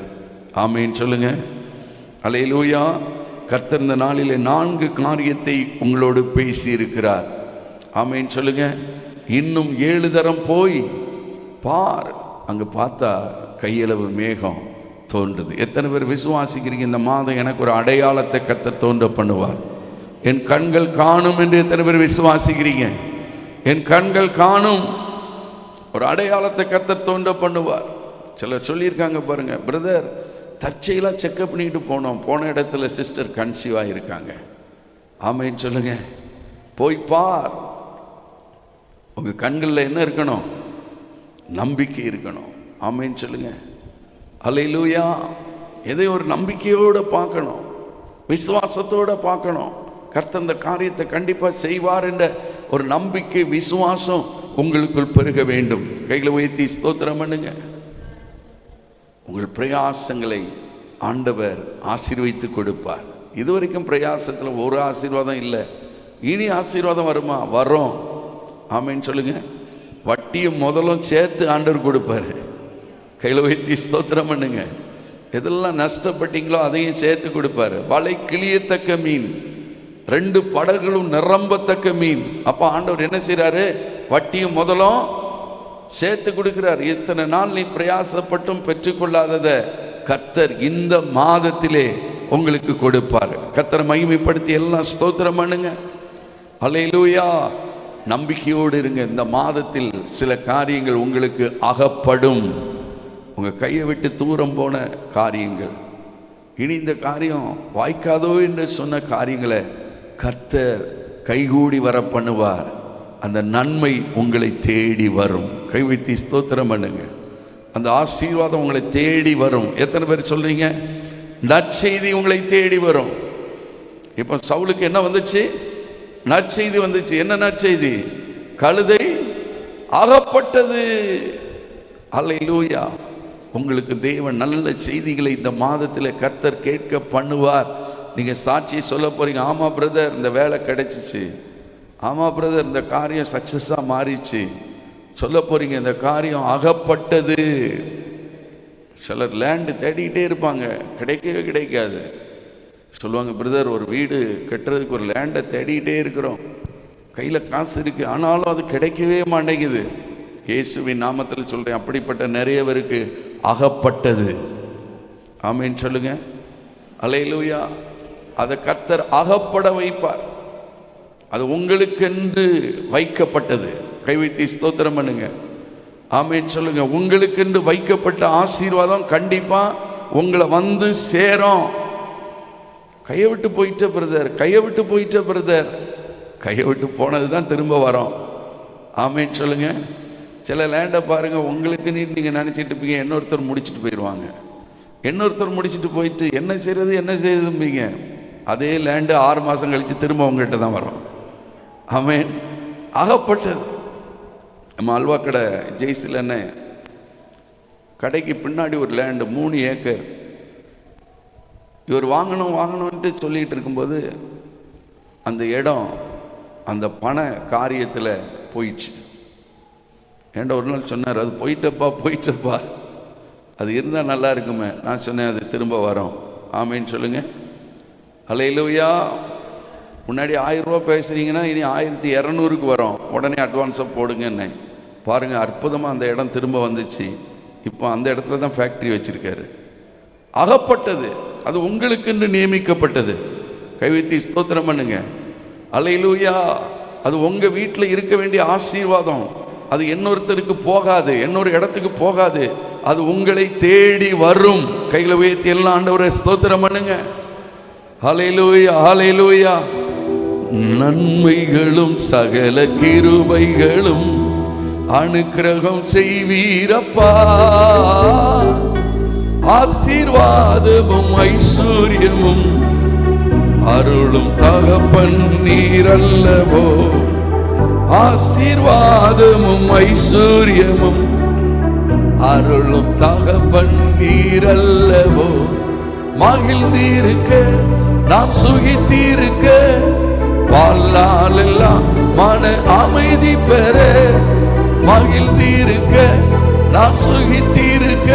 ஆமேன்னு சொல்லுங்க. அல்லேலூயா. கர்த்தர் இந்த நாளிலே 4 காரியத்தை உங்களோடு பேசி இருக்கிறார். ஆமேன்னு சொல்லுங்க. இன்னும் 7 தரம் போய் பார், அங்கே பார்த்தா கையளவு மேகம் தோன்றுது. எத்தனை பேர் விசுவாசிக்கிறீங்க இந்த மாதம் எனக்கு ஒரு அடையாளத்தை கர்த்தர் தோன்ற பண்ணுவார்? என் கண்கள் காணும் என்று எத்தனை பேர் விசுவாசிக்கிறீங்க? என் கண்கள் காணும் ஒரு அடையாளத்தை கர்த்தர் தோன்ற பண்ணுவார். சிலர் சொல்லியிருக்காங்க பாருங்க, பிரதர் தற்செயலாக செக்கப் பண்ணிட்டு போன இடத்துல சிஸ்டர் கன்சீவாக இருக்காங்க. ஆமைன்னு சொல்லுங்க. போய் பார். உங்கள் கண்களில் என்ன இருக்கணும்? நம்பிக்கை இருக்கணும். ஆமைன்னு சொல்லுங்க. அல்லேலூயா. எதை ஒரு நம்பிக்கையோடு பார்க்கணும், விசுவாசத்தோடு பார்க்கணும். கர்த்தர் அந்த காரியத்தை கண்டிப்பாக செய்வார் என்ற ஒரு நம்பிக்கை, விசுவாசம் உங்களுக்குள் பெருக வேண்டும். கையில் உயர்த்தி ஸ்தோத்திரம் பண்ணுங்க. உங்கள் பிரயாசங்களை ஆண்டவர் ஆசீர்வதித்து கொடுப்பார். இதுவரைக்கும் பிரயாசத்தில் ஒரு ஆசீர்வாதம் இல்லை, இனி ஆசீர்வாதம் வருமா? வரும். ஆமேன்னு சொல்லுங்க. வட்டியும் முதலும் சேர்த்து ஆண்டவர் கொடுப்பார். கையில் உயர்த்தி ஸ்தோத்திரம் பண்ணுங்க. எதெல்லாம் நஷ்டப்பட்டீங்களோ அதையும் சேர்த்து கொடுப்பார். வலை கிளியத்தக்க மீன், 2 படகுகளும் நிரம்பத்தக்க மீன். அப்போ ஆண்டவர் என்ன செய்கிறாரு? வட்டியும் முதலும் சேர்த்து கொடுக்கிறார். இத்தனை நாள் நீ பிரயாசப்பட்டும் பெற்றுக்கொள்ளாதத கர்த்தர் இந்த மாதத்திலே உங்களுக்கு கொடுப்பார். கர்த்தரை மகிமைப்படுத்தி எல்லாம் ஸ்தோத்திரம் பண்ணுங்க. அல்லேலூயா. நம்பிக்கையோடு இருங்க. இந்த மாதத்தில் சில காரியங்கள் உங்களுக்கு அகப்படும். உங்கள் கையை விட்டு தூரம் போன காரியங்கள், இனி இந்த காரியம் வாய்க்காதோ என்று சொன்ன காரியங்களை கர்த்தர் கைகூடி வர பண்ணுவார். அந்த நன்மை உங்களை தேடி வரும். கைவித்தி ஸ்தோத்திரம் பண்ணுங்க. அந்த ஆசீர்வாதம் உங்களை தேடி வரும். எத்தனை பேர் சொல்றீங்க? நற்செய்தி உங்களை தேடி வரும். இப்போ சவுலுக்கு என்ன வந்துச்சு? நற்செய்தி வந்துச்சு. என்ன நற்செய்தி? கழுதை அகப்பட்டது. அல்லேலூயா. உங்களுக்கு தேவன் நல்ல செய்திகளை இந்த மாதத்தில் கர்த்தர் கேட்க பண்ணுவார். நீங்கள் சாட்சியை சொல்ல போறீங்க. ஆமா பிரதர், இந்த வேலை கிடைச்சிச்சு. ஆமா பிரதர், இந்த காரியம் சக்சஸாக மாறிச்சு. சொல்ல போறீங்க, இந்த காரியம் அகப்பட்டது. சிலர் லேண்டு தேடிக்கிட்டே இருப்பாங்க, கிடைக்கவே கிடைக்காது. சொல்லுவாங்க, பிரதர் ஒரு வீடு கட்டுறதுக்கு ஒரு லேண்டை தேடிக்கிட்டே இருக்கிறோம், கையில் காசு இருக்குது, ஆனாலும் அது கிடைக்கவே மாட்டேங்குது. இயேசுவின் நாமத்தில் சொல்கிறேன், அப்படிப்பட்ட நிறையவருக்கு அகப்பட்டது. ஆமீன் சொல்லுங்க. அல்லேலூயா. அதை கர்த்தர் அகப்பட வைப்பார். அது உங்களுக்கென்று வைக்கப்பட்டது. கைவைத்தி ஸ்தோத்திரம் பண்ணுங்க. ஆமீன் சொல்லுங்க. உங்களுக்கென்று வைக்கப்பட்ட ஆசீர்வாதம் கண்டிப்பா உங்களை வந்து சேரும். கையை விட்டு போயிட்ட பிரதர், கையை விட்டு போயிட்ட பிரதர், கையை விட்டு போனது தான் திரும்ப வரோம். ஆமீன் சொல்லுங்க. சில லேண்டை பாருங்க, உங்களுக்கு நீங்கள் நினச்சிட்டு இருப்பீங்க, இன்னொருத்தர் முடிச்சுட்டு போயிடுவாங்க. இன்னொருத்தர் முடிச்சுட்டு போயிட்டு என்ன செய்யறது என்ன செய்யறதும்பீங்க. அதே லேண்டு 6 மாதம் கழித்து திரும்ப உங்கள்கிட்ட தான் வரும். ஆமீன். அகப்பட்டது. நம்ம அல்வா கடை ஜெய்சில் என்ன கடைக்கு பின்னாடி ஒரு லேண்டு 3 ஏக்கர். இவர் வாங்கணும்ன்ட்டு சொல்லிகிட்டு இருக்கும்போது அந்த இடம் அந்த பண காரியத்தில் போயிடுச்சு. ஏன்டா ஒரு நாள் சொன்னார், அது போயிட்டப்பா, அது இருந்தால் நல்லா இருக்குமே. நான் சொன்னேன், அது திரும்ப வரும். ஆமீன் சொல்லுங்க. அல்லேலூயா. முன்னாடி 1000 ரூபா பேசுகிறீங்கன்னா இனி 1200க்கு வரும். உடனே அட்வான்ஸாக போடுங்கன்னு பாருங்கள். அற்புதமாக அந்த இடம் திரும்ப வந்துச்சு. இப்போ அந்த இடத்துல தான் ஃபேக்ட்ரி வச்சுருக்காரு. அகப்பட்டது. அது உங்களுக்குன்னு நியமிக்கப்பட்டது. கைவித்தி ஸ்தோத்திரம் பண்ணுங்க. அல்லேலூயா. அது உங்கள் வீட்டில் இருக்க வேண்டிய ஆசீர்வாதம். அது இன்னொருத்தருக்கு போகாது, இன்னொரு இடத்துக்கு போகாது. அது உங்களை தேடி வரும். கையில் உயர்த்தி எல்லாம் ஆண்டவரை ஸ்தோத்திரம் பண்ணுங்க. ஹல்லேலூயா, ஹல்லேலூயா. நன்மைகளும் சகல கிருபைகளும் அனுக்கிரகம் செய்வீரப்பா. ஆசீர்வாதமும் ஐஸ்வர்யமும் அருளும் தகப்பன் நீரல்லவோ. ஆசீர்வாதமும் ஐஸ்வர்யமும் அருளும் தகப்பன் நீரல்லவோ. மகிழ்ந்திருக்க நாம் சுகித்திருக்க, வாழ்நாள் எல்லாம் மன அமைதி பெற. மகிழ்ந்திருக்க நாம் சுகித்திருக்க,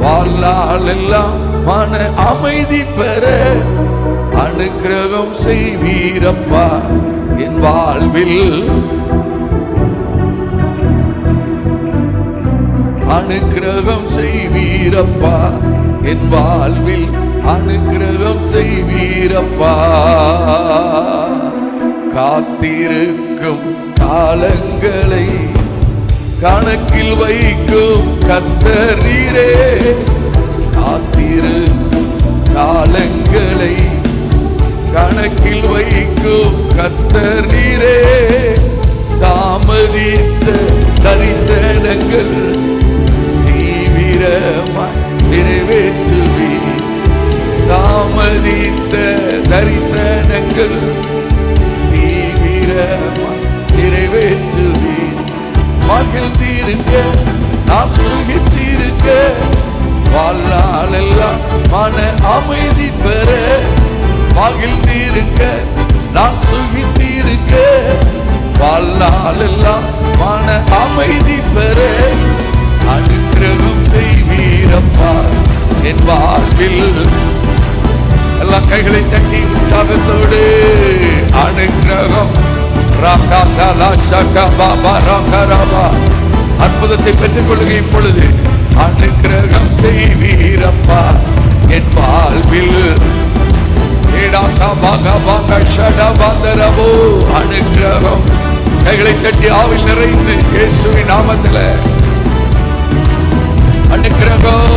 வாழ்நாள் எல்லாம் மன அமைதி பெற. அனுக்கிரகம் செய்வீரப்பா என் வாழ்வில். அனுக்கிரகம் செய்வீரப்பா என் வாழ்வில். அனுக்கிரகம் செய்வீரப்பா. காத்திருக்கும் காலங்களை கணக்கில் வைக்கும் கர்த்தர் நீரே. காத்திருக்கும் காலங்களை கணக்கில் வைக்கும் கர்த்தர் நீரே. தாமதித்த தரிசனங்கள் தீவிரமாய் நிறைவேற்றுவீர். தாமதித்த தரிசனங்கள் தீவிரமாய் நிறைவேற்றுவீர். மகிழ்ந்திருக்க நாம் சுகித்திருக்க, வாழ்நாள் எல்லாம் மன அமைதி பெற. மகிழ்ந்திருக்க நாம் சுகித்திருக்க, வாழ்நாள் எல்லாம் மன அமைதி பெற. அனுக்கிரகம் செய்வீரப்பா என் வாழ்வில். எல்லா கைகளை தட்டி உற்சாகத்தோடு அனுக்கிரகம் அற்புதத்தை பெற்றுக் கொள்ளுங்க. இப்பொழுது அனுக்கிரகம் செய்வீரப்பா என் வாழ்வில். அனுக்கிரகம். கைகளை தட்டி ஆவில் நிறைந்து இயேசுவின் நாமத்தில் அனுக்கிரகம்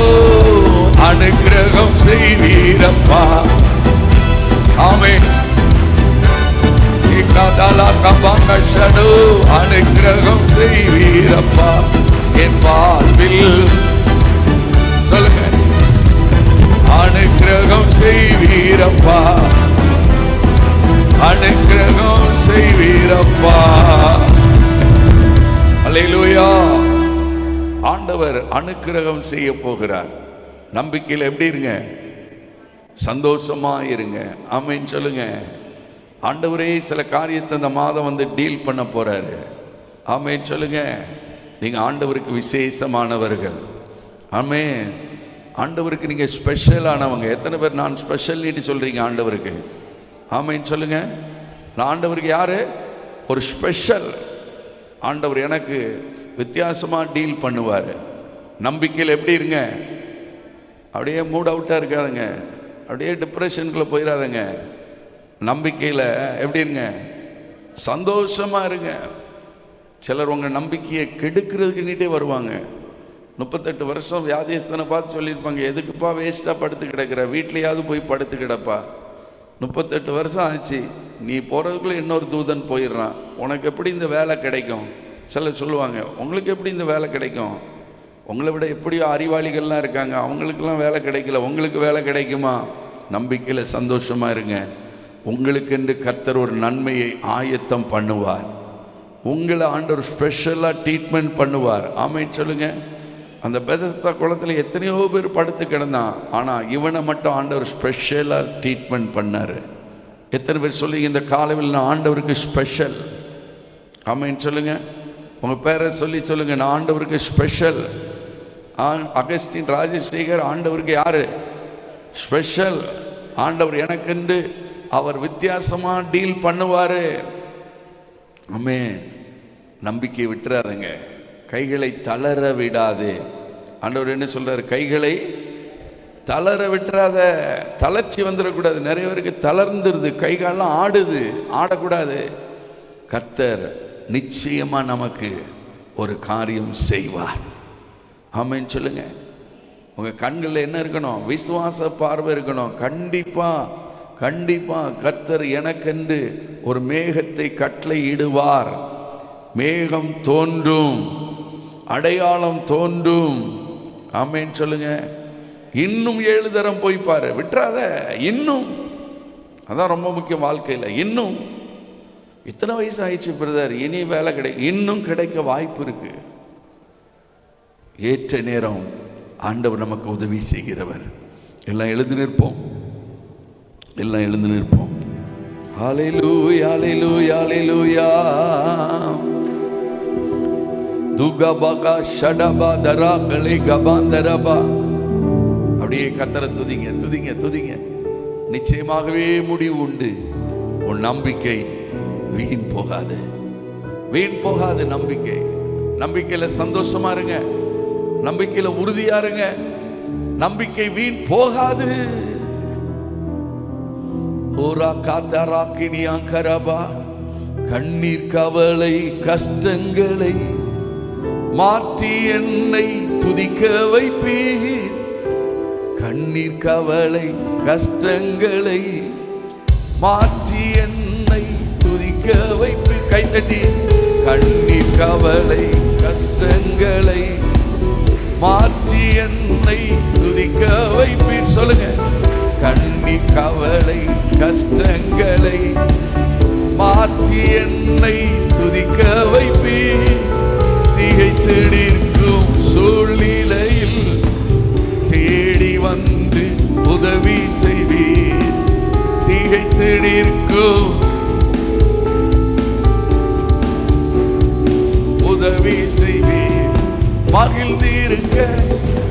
அனுக்கிரகம் செய்வீரப்பா. ஆமென். அனுக்கிரகம் செய்வீரப்பா என் வாழ்வில். சொல்லுங்க. அனுக்கிரகம் செய்வீரப்பா அனுக்கிரகம் செய்வீரப்பா. அல்லேலூயா. ஆண்டவர் அனுக்கிரகம் செய்ய போகிறார். நம்பிக்கையில் எப்படி இருங்க? சந்தோஷமா இருங்க. ஆமென் சொல்லுங்க. ஆண்டவரே சில காரியத்தை இந்த மாதம் வந்து டீல் பண்ண போறாரு. ஆமென் சொல்லுங்க. நீங்க ஆண்டவருக்கு விசேஷமானவர்கள். ஆமென். ஆண்டவருக்கு நீங்க ஸ்பெஷலானவங்க. எத்தனை பேர் நான் ஸ்பெஷல் நீட்டு சொல்றீங்க ஆண்டவருக்கு? ஆமென் சொல்லுங்க. நான் ஆண்டவருக்கு யாரு? ஒரு ஸ்பெஷல். ஆண்டவர் எனக்கு வித்தியாசமா டீல் பண்ணுவார். நம்பிக்கையில் எப்படி இருங்க? அப்படியே மூட் அவுட்டாக இருக்காதுங்க. அப்படியே டிப்ரெஷனுக்குள்ளே போயிடாதுங்க. நம்பிக்கையில் எப்படி இருங்க? சந்தோஷமா இருங்க. சிலர் உங்கள் நம்பிக்கையை கெடுக்கிறதுக்கு நீட்டே வருவாங்க. 38 வருஷம் வியாதியஸ்தனை பார்த்து சொல்லியிருப்பாங்க, எதுக்குப்பா வேஸ்ட்டாக படுத்து கிடக்கிற, வீட்லையாவது போய் படுத்து கிடப்பா. 38 வருஷம் ஆச்சு, நீ போகிறதுக்குள்ளே இன்னொரு தூதன் போயிடுறான், உனக்கு எப்படி இந்த வேலை கிடைக்கும்? சிலர் சொல்லுவாங்க, உங்களுக்கு எப்படி இந்த வேலை கிடைக்கும்? உங்களை விட எப்படியோ அறிவாளிகள்லாம் இருக்காங்க, அவங்களுக்கெல்லாம் வேலை கிடைக்கல, உங்களுக்கு வேலை கிடைக்குமா? நம்பிக்கையில் சந்தோஷமாக இருங்க. உங்களுக்கென்று கர்த்தர் ஒரு நன்மையை ஆயத்தம் பண்ணுவார். உங்களை ஆண்டவர் ஸ்பெஷலாக ட்ரீட்மெண்ட் பண்ணுவார். ஆமென் சொல்லுங்க. அந்த பெதஸ்தா குளத்தில் எத்தனையோ பேர் படுத்து கிடந்தான், ஆனால் இவனை மட்டும் ஆண்டவர் ஸ்பெஷலாக ட்ரீட்மெண்ட் பண்ணார். எத்தனை பேர் சொல்லிங்க இந்த காலையில் நான் ஆண்டவருக்கு ஸ்பெஷல்? ஆமென் சொல்லுங்க. உங்கள் பேரை சொல்லி சொல்லுங்க, நான் ஆண்டவருக்கு ஸ்பெஷல். அகஸ்டின் ராஜசேகர் ஆண்டவருக்கு யாரு? ஸ்பெஷல். ஆண்டவர் எனக்கென்று அவர் வித்தியாசமாக டீல் பண்ணுவார். ஆமென். நம்பிக்கையை விட்டுறாதுங்க. கைகளை தளர விடாது. ஆண்டவர் என்ன சொல்றாரு? கைகளை தளர விட்டுறாத. தளர்ச்சி வந்துடக்கூடாது. நிறைய பேருக்கு தளர்ந்துருது, கைகாலெல்லாம் ஆடுது. ஆடக்கூடாது. கர்த்தர் நிச்சயமா நமக்கு ஒரு காரியம் செய்வார். ஆமென் சொல்லுங்க. உங்க கண்களில் என்ன இருக்கணும்? விசுவாச பார்வை இருக்கணும். கண்டிப்பா கண்டிப்பா கர்த்தர் எனக்கென்று ஒரு மேகத்தை கட்டளை இடுவார். மேகம் தோன்றும், அடையாளம் தோன்றும். ஆமென் சொல்லுங்க. இன்னும் 7 தரம் போய் பாரு, விட்டுறாத. இன்னும், அதான் ரொம்ப முக்கியம் வாழ்க்கையில். இன்னும் இத்தனை வயசு ஆயிடுச்சு பிரதர், இனி வேலை இன்னும் கிடைக்க வாய்ப்பு இருக்கு. ஏற்ற நேரம் ஆண்டவர் நமக்கு உதவி செய்கிறவர். எல்லாம் எழுந்து நிற்போம். எல்லாம் எழுந்து நிற்போம். ஹல்லேலூயா ஹல்லேலூயா ஹல்லேலூயா. துகபகா ஷடபா தராகலை கபாந்தரபா. அப்படியே கர்த்தரை துதிங்க துதிங்க துதிங்க. நிச்சயமாகவே முடிவு உண்டு. உன் நம்பிக்கை வீண் போகாது, வீண் போகாது. நம்பிக்கை, நம்பிக்கையில சந்தோஷமா இருங்க. நம்பிக்கையில உறுதியா இருங்க. நம்பிக்கை வீண் போகாது. ஓரா காத்தாராக்கினியா கரபா. கண்ணீர் கவலை கஷ்டங்களை மாற்றி என்னை துதிக்க வைப்பீர். கண்ணீர் கவலை கஷ்டங்களை மாற்றி என்னை துதிக்க வைப்பீர். கைத்தட்டி. கண்ணீர் கவலை கஷ்டங்களை மாற்றி என்னை துதிக்க வைப்பீர். சொல்லுங்க. கண்ணீர் கவலை கஷ்டங்களை மாற்றி என்னை துதிக்க வைப்பீர். திகைத்து நிற்கும் சூழ்நிலையில் தேடி வந்து உதவி செய்வீர். திகைத்து நிற்கும் உதவி செய்வீர். மகிழ்ந்திருக்க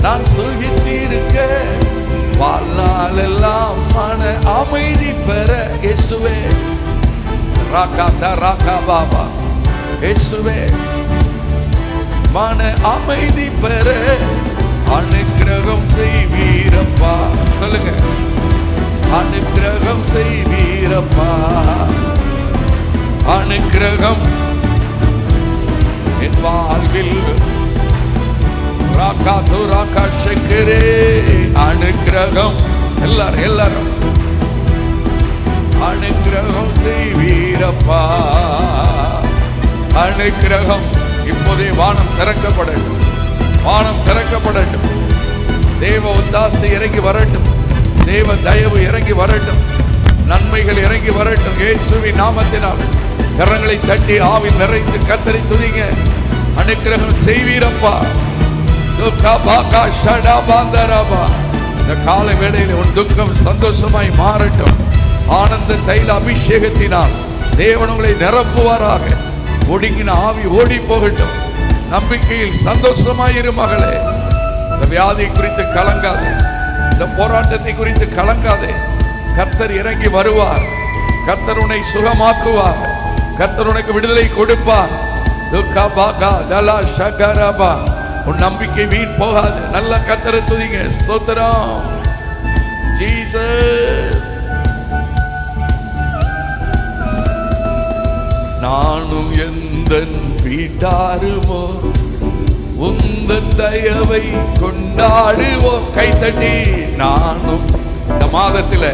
நான் சுகித்திருக்க வாழ்நாள் எல்லாம் மன அமைதி பெற இயேசுவே ராகா ராகா பாபா. இயேசுவே, மன அமைதி பெற அனுக்கிரகம் செய்வீரப்பா. சொல்லுங்க, அனுக்கிரகம் செய்வீரப்பா. அனுக்கிரகம் என் வாழ்வில் ராகா துராகா சக்கரே. அனுக்கிரகம் எல்லாரும் அனுக்கிரகம் செய்வீரப்பா. அனுக்கிரகம் இப்போதே வானம் திறக்கப்படட்டும், வானம் திறக்கப்படட்டும். தேவ உத்தாசை இறங்கி வரட்டும், தேவ தயவு இறங்கி வரட்டும், நன்மைகள் இறங்கி வரட்டும். இயேசுவின் நாமத்தினால் கரங்களை தட்டி ஆவி நிறைந்து கர்த்தரை துதிங்க. அனுக்கிரகம் செய்வீரப்பா. இந்த காலை வேளையில் உன் துக்கம் சந்தோஷமாய் மாறட்டும். ஆனந்த தைல அபிஷேகத்தினால் தேவன் உங்களை நிரப்புவாராக. ஒடுங்கின ஆவி ஓடி போகட்டும். நம்பிக்கையில் சந்தோஷமாயிரு மகளே. இந்த வியாதி குறித்து கலங்காதே, இந்த போராட்டத்தை குறித்து கலங்காதே. கர்த்தர் இறங்கி வருவார், கர்த்தர் உன்னை சுகமாக்குவார், கர்த்தர் உனக்கு விடுதலை கொடுப்பார். உன் நம்பிக்கை வீண் போகாது. நல்ல கர்த்தரை துதிங்க. ஸ்தோத்திரம் ஜீசஸ். நானும் எந்தன் வீட்டாருமோ உந்தன் தயவை கொண்டாடுவோம். கைத்தட்டி நானும் இந்த மாதத்தில்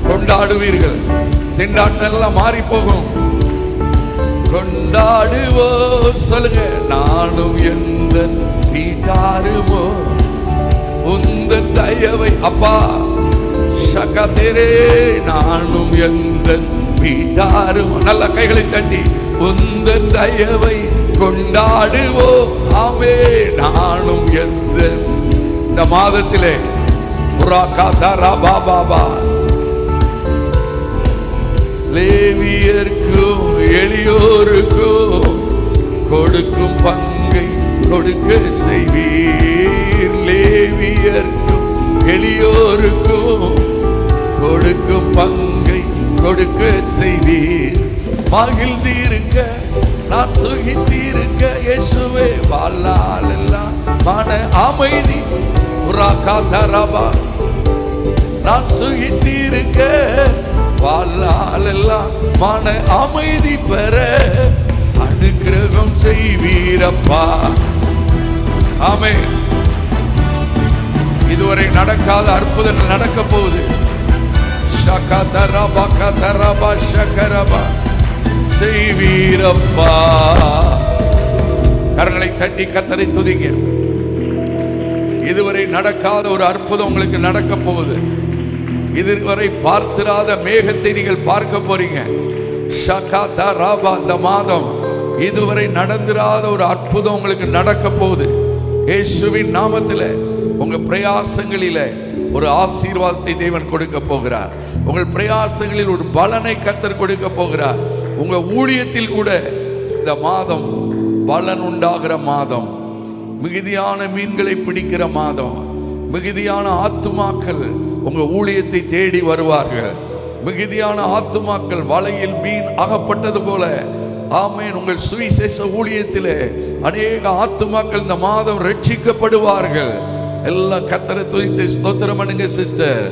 கொண்டாடுவீர்கள். திண்டாட்டம் எல்லாம் மாறி போகும். கொண்டாடுவோ சொல்லுங்க. நானும் எந்தன் வீட்டாருமோ உந்தன் தயவை அப்பா சகதேரே. நானும் எந்தன் வீட்டாரும் நல்ல கைகளை தட்டி உந்தன் தயவை கொண்டாடுவோ. ஆமே. நானும் எந்த இந்த மாதத்திலே பாபா லேவியர்க்கும் எளியோருக்கும் கொடுக்கும் பங்கை கொடுக்க செய்வீர். லேவியர்க்கும் எளியோருக்கும் கொடுக்கும் பங்கை கொடுக்க செய்வீர். மகிழ்ந்திருக்க நான் சுகித்திருக்க இயேசுவே வாழ்நாள் எல்லாம் மன அமைதி நான் சுகித்திருக்க வாழ்நாள் எல்லாம் மன அமைதி பெற அனுக்கிரகம் செய்வீரப்பா. ஆமென். இதுவரை நடக்காத அற்புதங்கள் நடக்க போகுது. செய்வீரப்பா. கரங்களை தட்டி கர்த்தரை துதிங்க. இதுவரை நடக்காத ஒரு அற்புதம் உங்களுக்கு நடக்க போகுது. இதுவரை பார்த்திராத மேகத்தை நீங்கள் பார்க்க போறீங்க. இந்த மாதம் இதுவரை நடந்திராத ஒரு அற்புதம் உங்களுக்கு நடக்க போகுது. இயேசுவின் நாமத்தில் உங்க பிரயாசங்களில ஒரு ஆசீர்வாதத்தை தேவன் கொடுக்க போகிறார். உங்கள் பிரயாசங்களில் ஒரு பலனை கர்த்தர் கொடுக்க போகிறார். உங்க ஊழியத்தில் கூட இந்த மாதம் பலன் உண்டாகிற மாதம், மிகுதியான மீன்களை பிடிக்கிற மாதம், மிகுதியான ஆத்துமாக்கள் உங்க ஊழியத்தை தேடி வருவார்கள். மிகுதியான ஆத்துமாக்கள் வலையில் மீன் அகப்பட்டது போல ஆமென். உங்கள் சுவிசேஷ ஊழியத்திலே அநேக ஆத்துமாக்கள் இந்த மாதம் ரட்சிக்கப்படுவார்கள். எல்லாம் கர்த்தரை துதித்து ஸ்தோத்திரம் பண்ணுங்க சிஸ்டர்.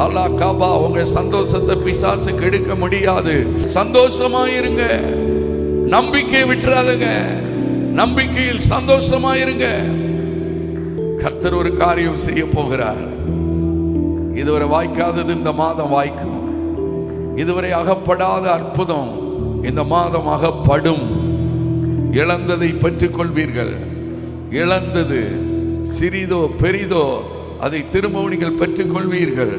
அல்லாஹ் காபா. உங்க சந்தோஷத்தை பிசாசு கெடுக்க முடியாது. சந்தோஷமாயிருங்க, நம்பிக்கை விட்டுறாதுங்க. நம்பிக்கையில் சந்தோஷமாயிருங்க. கர்த்தர் ஒரு காரியம் செய்ய போகிறார். இதுவரை வாய்க்காதது இந்த மாதம் வாய்க்கும். இதுவரை அகப்படாத அற்புதம் இந்த மாதம் அகப்படும். இழந்ததை பெற்றுக் கொள்வீர்கள். இழந்தது சிறிதோ பெரிதோ அதை திரும்பவும் நீங்கள் பெற்றுக் கொள்வீர்கள்.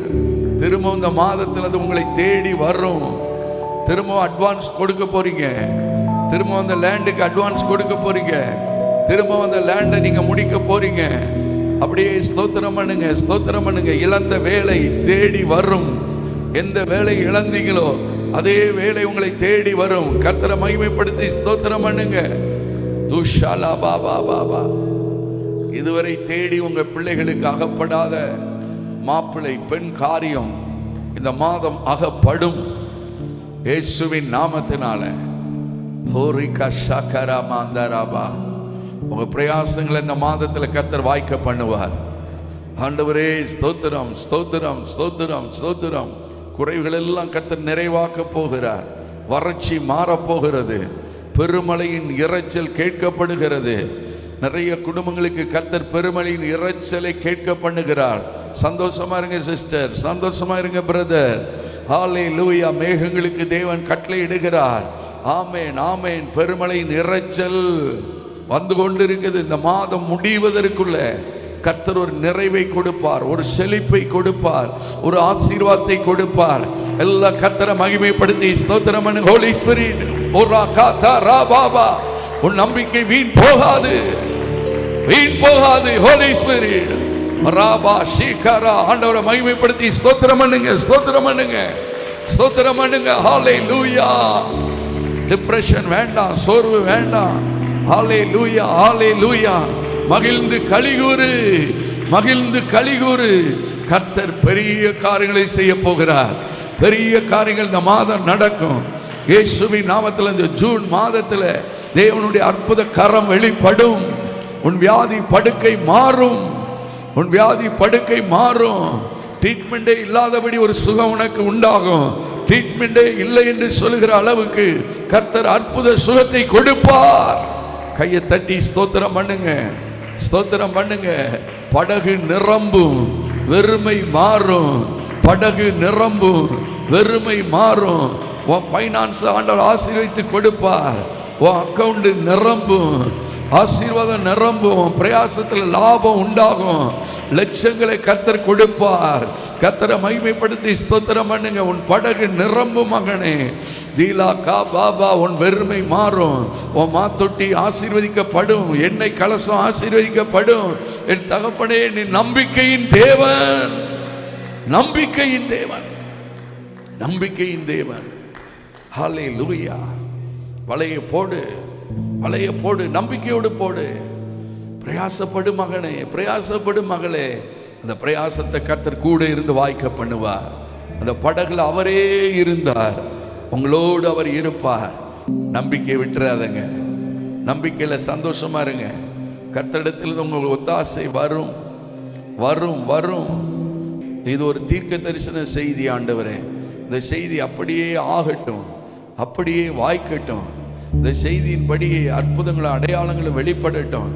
திரும்ப இந்த மாதத்தில் அது உங்களை தேடி வரும். திரும்ப அட்வான்ஸ் கொடுக்க போறீங்க. திரும்ப அந்த லேண்டுக்கு அட்வான்ஸ் கொடுக்க போறீங்க. திரும்ப அந்த லேண்டை நீங்க முடிக்க போறீங்க. அப்படியே ஸ்தோத்திரம் பண்ணுங்க, ஸ்தோத்திரம் பண்ணுங்க. இழந்த வேலை தேடி வரும். எந்த வேலை இழந்தீங்களோ அதே வேலை உங்களை தேடி வரும். கர்த்தரை மகிமைப்படுத்தி ஸ்தோத்திரம் பண்ணுங்க. துஷாலா பாபா பாபா. இதுவரை தேடி உங்க பிள்ளைகளுக்கு அகப்படாத மாப்பிள்ளை பெண் காரியம் இந்த மாதம் அகப்படும். இயேசுவின் நாமத்தினால. ஹோரிகா ஷகரா மாந்தராபா. உங்க பிரயாசங்களை இந்த மாதத்தில் கர்த்தர் வாய்க்க பண்ணுவார். ஆண்டவரே ஸ்தோத்திரம், ஸ்தோத்திரம், ஸ்தோத்திரம், ஸ்தோத்திரம். குறைவுகள் எல்லாம் கர்த்தர் நிறைவாக்க போகிறார். வறட்சி மாறப்போகிறது. பெருமழையின் இரைச்சல் கேட்கப்படுகிறது. நிறைய குடும்பங்களுக்கு கர்த்தர் பெருமழையின் இரைச்சலை கேட்க பண்ணுகிறார். சந்தோஷமா இருங்க சிஸ்டர், சந்தோஷமா இருங்க பிரதர். ஹல்லேலூயா. மேகங்களுக்கு தேவன் கட்டளை இடுகிறார். ஆமேன், ஆமேன். பெருமழையின் இரைச்சல் வந்து கொண்டிருக்கிறது. இந்த மாதம் முடிவதற்குள்ள கர்த்தர் ஒரு நிறைவை கொடுப்பார், ஒரு செழிப்பை கொடுப்பார், ஒரு ஆசீர்வாதத்தை கொடுப்பார். எல்லா கர்த்தரை மகிமைப்படுத்தி ஸ்தோத்திரம் பண்ணு. ஹோலி ஸ்பிரிட், ஓரா காதா ரா பாபா. உன் நம்பிக்கை வீண் போகாது, வீண் போகாது. ஹோலி ஸ்பிரிட் ராபா ஷீகரா. ஆண்டவரை மகிமைப்படுத்தி ஸ்தோத்திரம் பண்ணுங்க, ஸ்தோத்திரம் பண்ணுங்க, ஸ்தோத்திரம் பண்ணுங்க. ஹல்லேலூயா. டிப்ரெஷன் வேண்டாம், சோர்வு வேண்டாம். ஹல்லேலூயா, ஹல்லேலூயா. மகிழ்ந்து கலிகூறு, மகிழ்ந்து கலிகூறு. கர்த்தர் பெரிய காரியங்களை செய்ய போகிறார். பெரிய காரியங்கள் இந்த மாதம் நடக்கும். இயேசுவின் நாமத்தில் இந்த ஜூன் மாதத்தில் தேவனுடைய அற்புத கரம் வெளிப்படும். உன் வியாதி படுக்கை மாறும், உன் வியாதி படுக்கை மாறும். ட்ரீட்மெண்டே இல்லாதபடி ஒரு சுகம் உனக்கு உண்டாகும். ட்ரீட்மெண்டே இல்லை என்று சொல்லுகிற அளவுக்கு கர்த்தர் அற்புத சுகத்தை கொடுப்பார். கையை தட்டி ஸ்தோத்திரம் பண்ணுங்க, ஸ்தோத்திரம் பண்ணுங்க. படகு நிரம்பும், வெறுமை மாறும். படகு நிரம்பும், வெறுமை மாறும். உன் ஃபைனான்ஸ் ஆண்டவர் ஆசீர்வதித்து கொடுப்பார். உன் அக்கௌண்ட் நிரம்பும், ஆசீர்வாதம் நிரம்பும். பிரயாசத்தில் லாபம் உண்டாகும். லட்சங்களை கர்த்தர் கொடுப்பார். கர்த்தரை மகிமைப்படுத்தி ஸ்தோத்திரம் பண்ணுங்க. உன் படகு நிரம்பும் மகனே. தீலா கா பாபா. உன் வெறுமை மாறும். உன் மாத்தொட்டி ஆசீர்வதிக்கப்படும். எண்ணெய் கலசம் ஆசீர்வதிக்கப்படும். என் தகப்பனே, நீ நம்பிக்கையின் தேவன், நம்பிக்கையின் தேவன், நம்பிக்கையின் தேவன். ஹல்லேலூயா. வலைய போடு, வலைய போடு, நம்பிக்கையோடு போடு. பிரயாசப்படு மகனே, பிரயாசப்படு மகளே. அந்த பிரயாசத்தை கர்த்தர் கூட இருந்து வாய்க்க பண்ணுவார். அந்த படகுல அவரே இருந்தார், உங்களோடு அவர் இருப்பார். நம்பிக்கை விட்டுறாதங்க. நம்பிக்கையில் சந்தோஷமா இருங்க. கர்த்தரிடத்தில் உங்களுக்கு ஒத்தாசை வரும், வரும், வரும். இது ஒரு தீர்க்க தரிசன செய்தி. ஆண்டவரே, இந்த செய்தி அப்படியே ஆகட்டும், அப்படியே வாய்க்கட்டும். இந்த செய்தியின்படியே அற்புதங்களும் அடையாளங்களும் வெளிப்படட்டும்.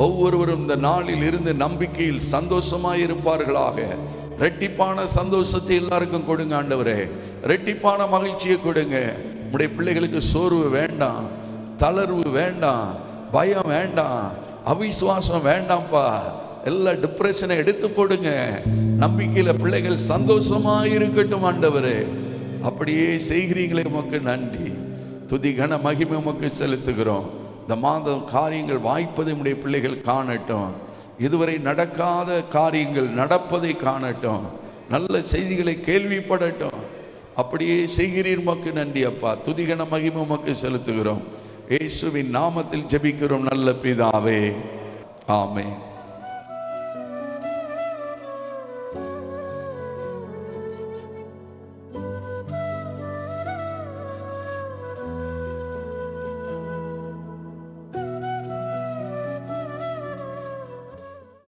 ஒவ்வொருவரும் இந்த நாளில் இருந்து நம்பிக்கையில் சந்தோஷமாய் இருப்பார்களாக. ரெட்டிப்பான சந்தோஷத்தை எல்லாருக்கும் கொடுங்க ஆண்டவரே. ரெட்டிப்பான மகிழ்ச்சியை கொடுங்க. உடைய பிள்ளைகளுக்கு சோர்வு வேண்டாம், தளர்வு வேண்டாம், பயம் வேண்டாம், அவிசுவாசம் வேண்டாம்ப்பா. எல்லா டிப்ரெஷனை எடுத்து போடுங்க. நம்பிக்கையில பிள்ளைகள் சந்தோஷமா இருக்கட்டும் ஆண்டவரே. அப்படியே செய்கிறீங்களே, உமக்கு நன்றி. துதி கன மகிமை உமக்கு செலுத்துகிறோம். இந்த மாதம் காரியங்கள் வாய்ப்பதை உடைய பிள்ளைகள் காணட்டும். இதுவரை நடக்காத காரியங்கள் நடப்பதை காணட்டும். நல்ல செய்திகளை கேள்விப்படட்டும். அப்படியே செய்கிறீர், உமக்கு நன்றி அப்பா. துதி கன மகிமை உமக்கு செலுத்துகிறோம். இயேசுவின் நாமத்தில் ஜெபிக்கிறோம் நல்ல பிதாவே, ஆமென்.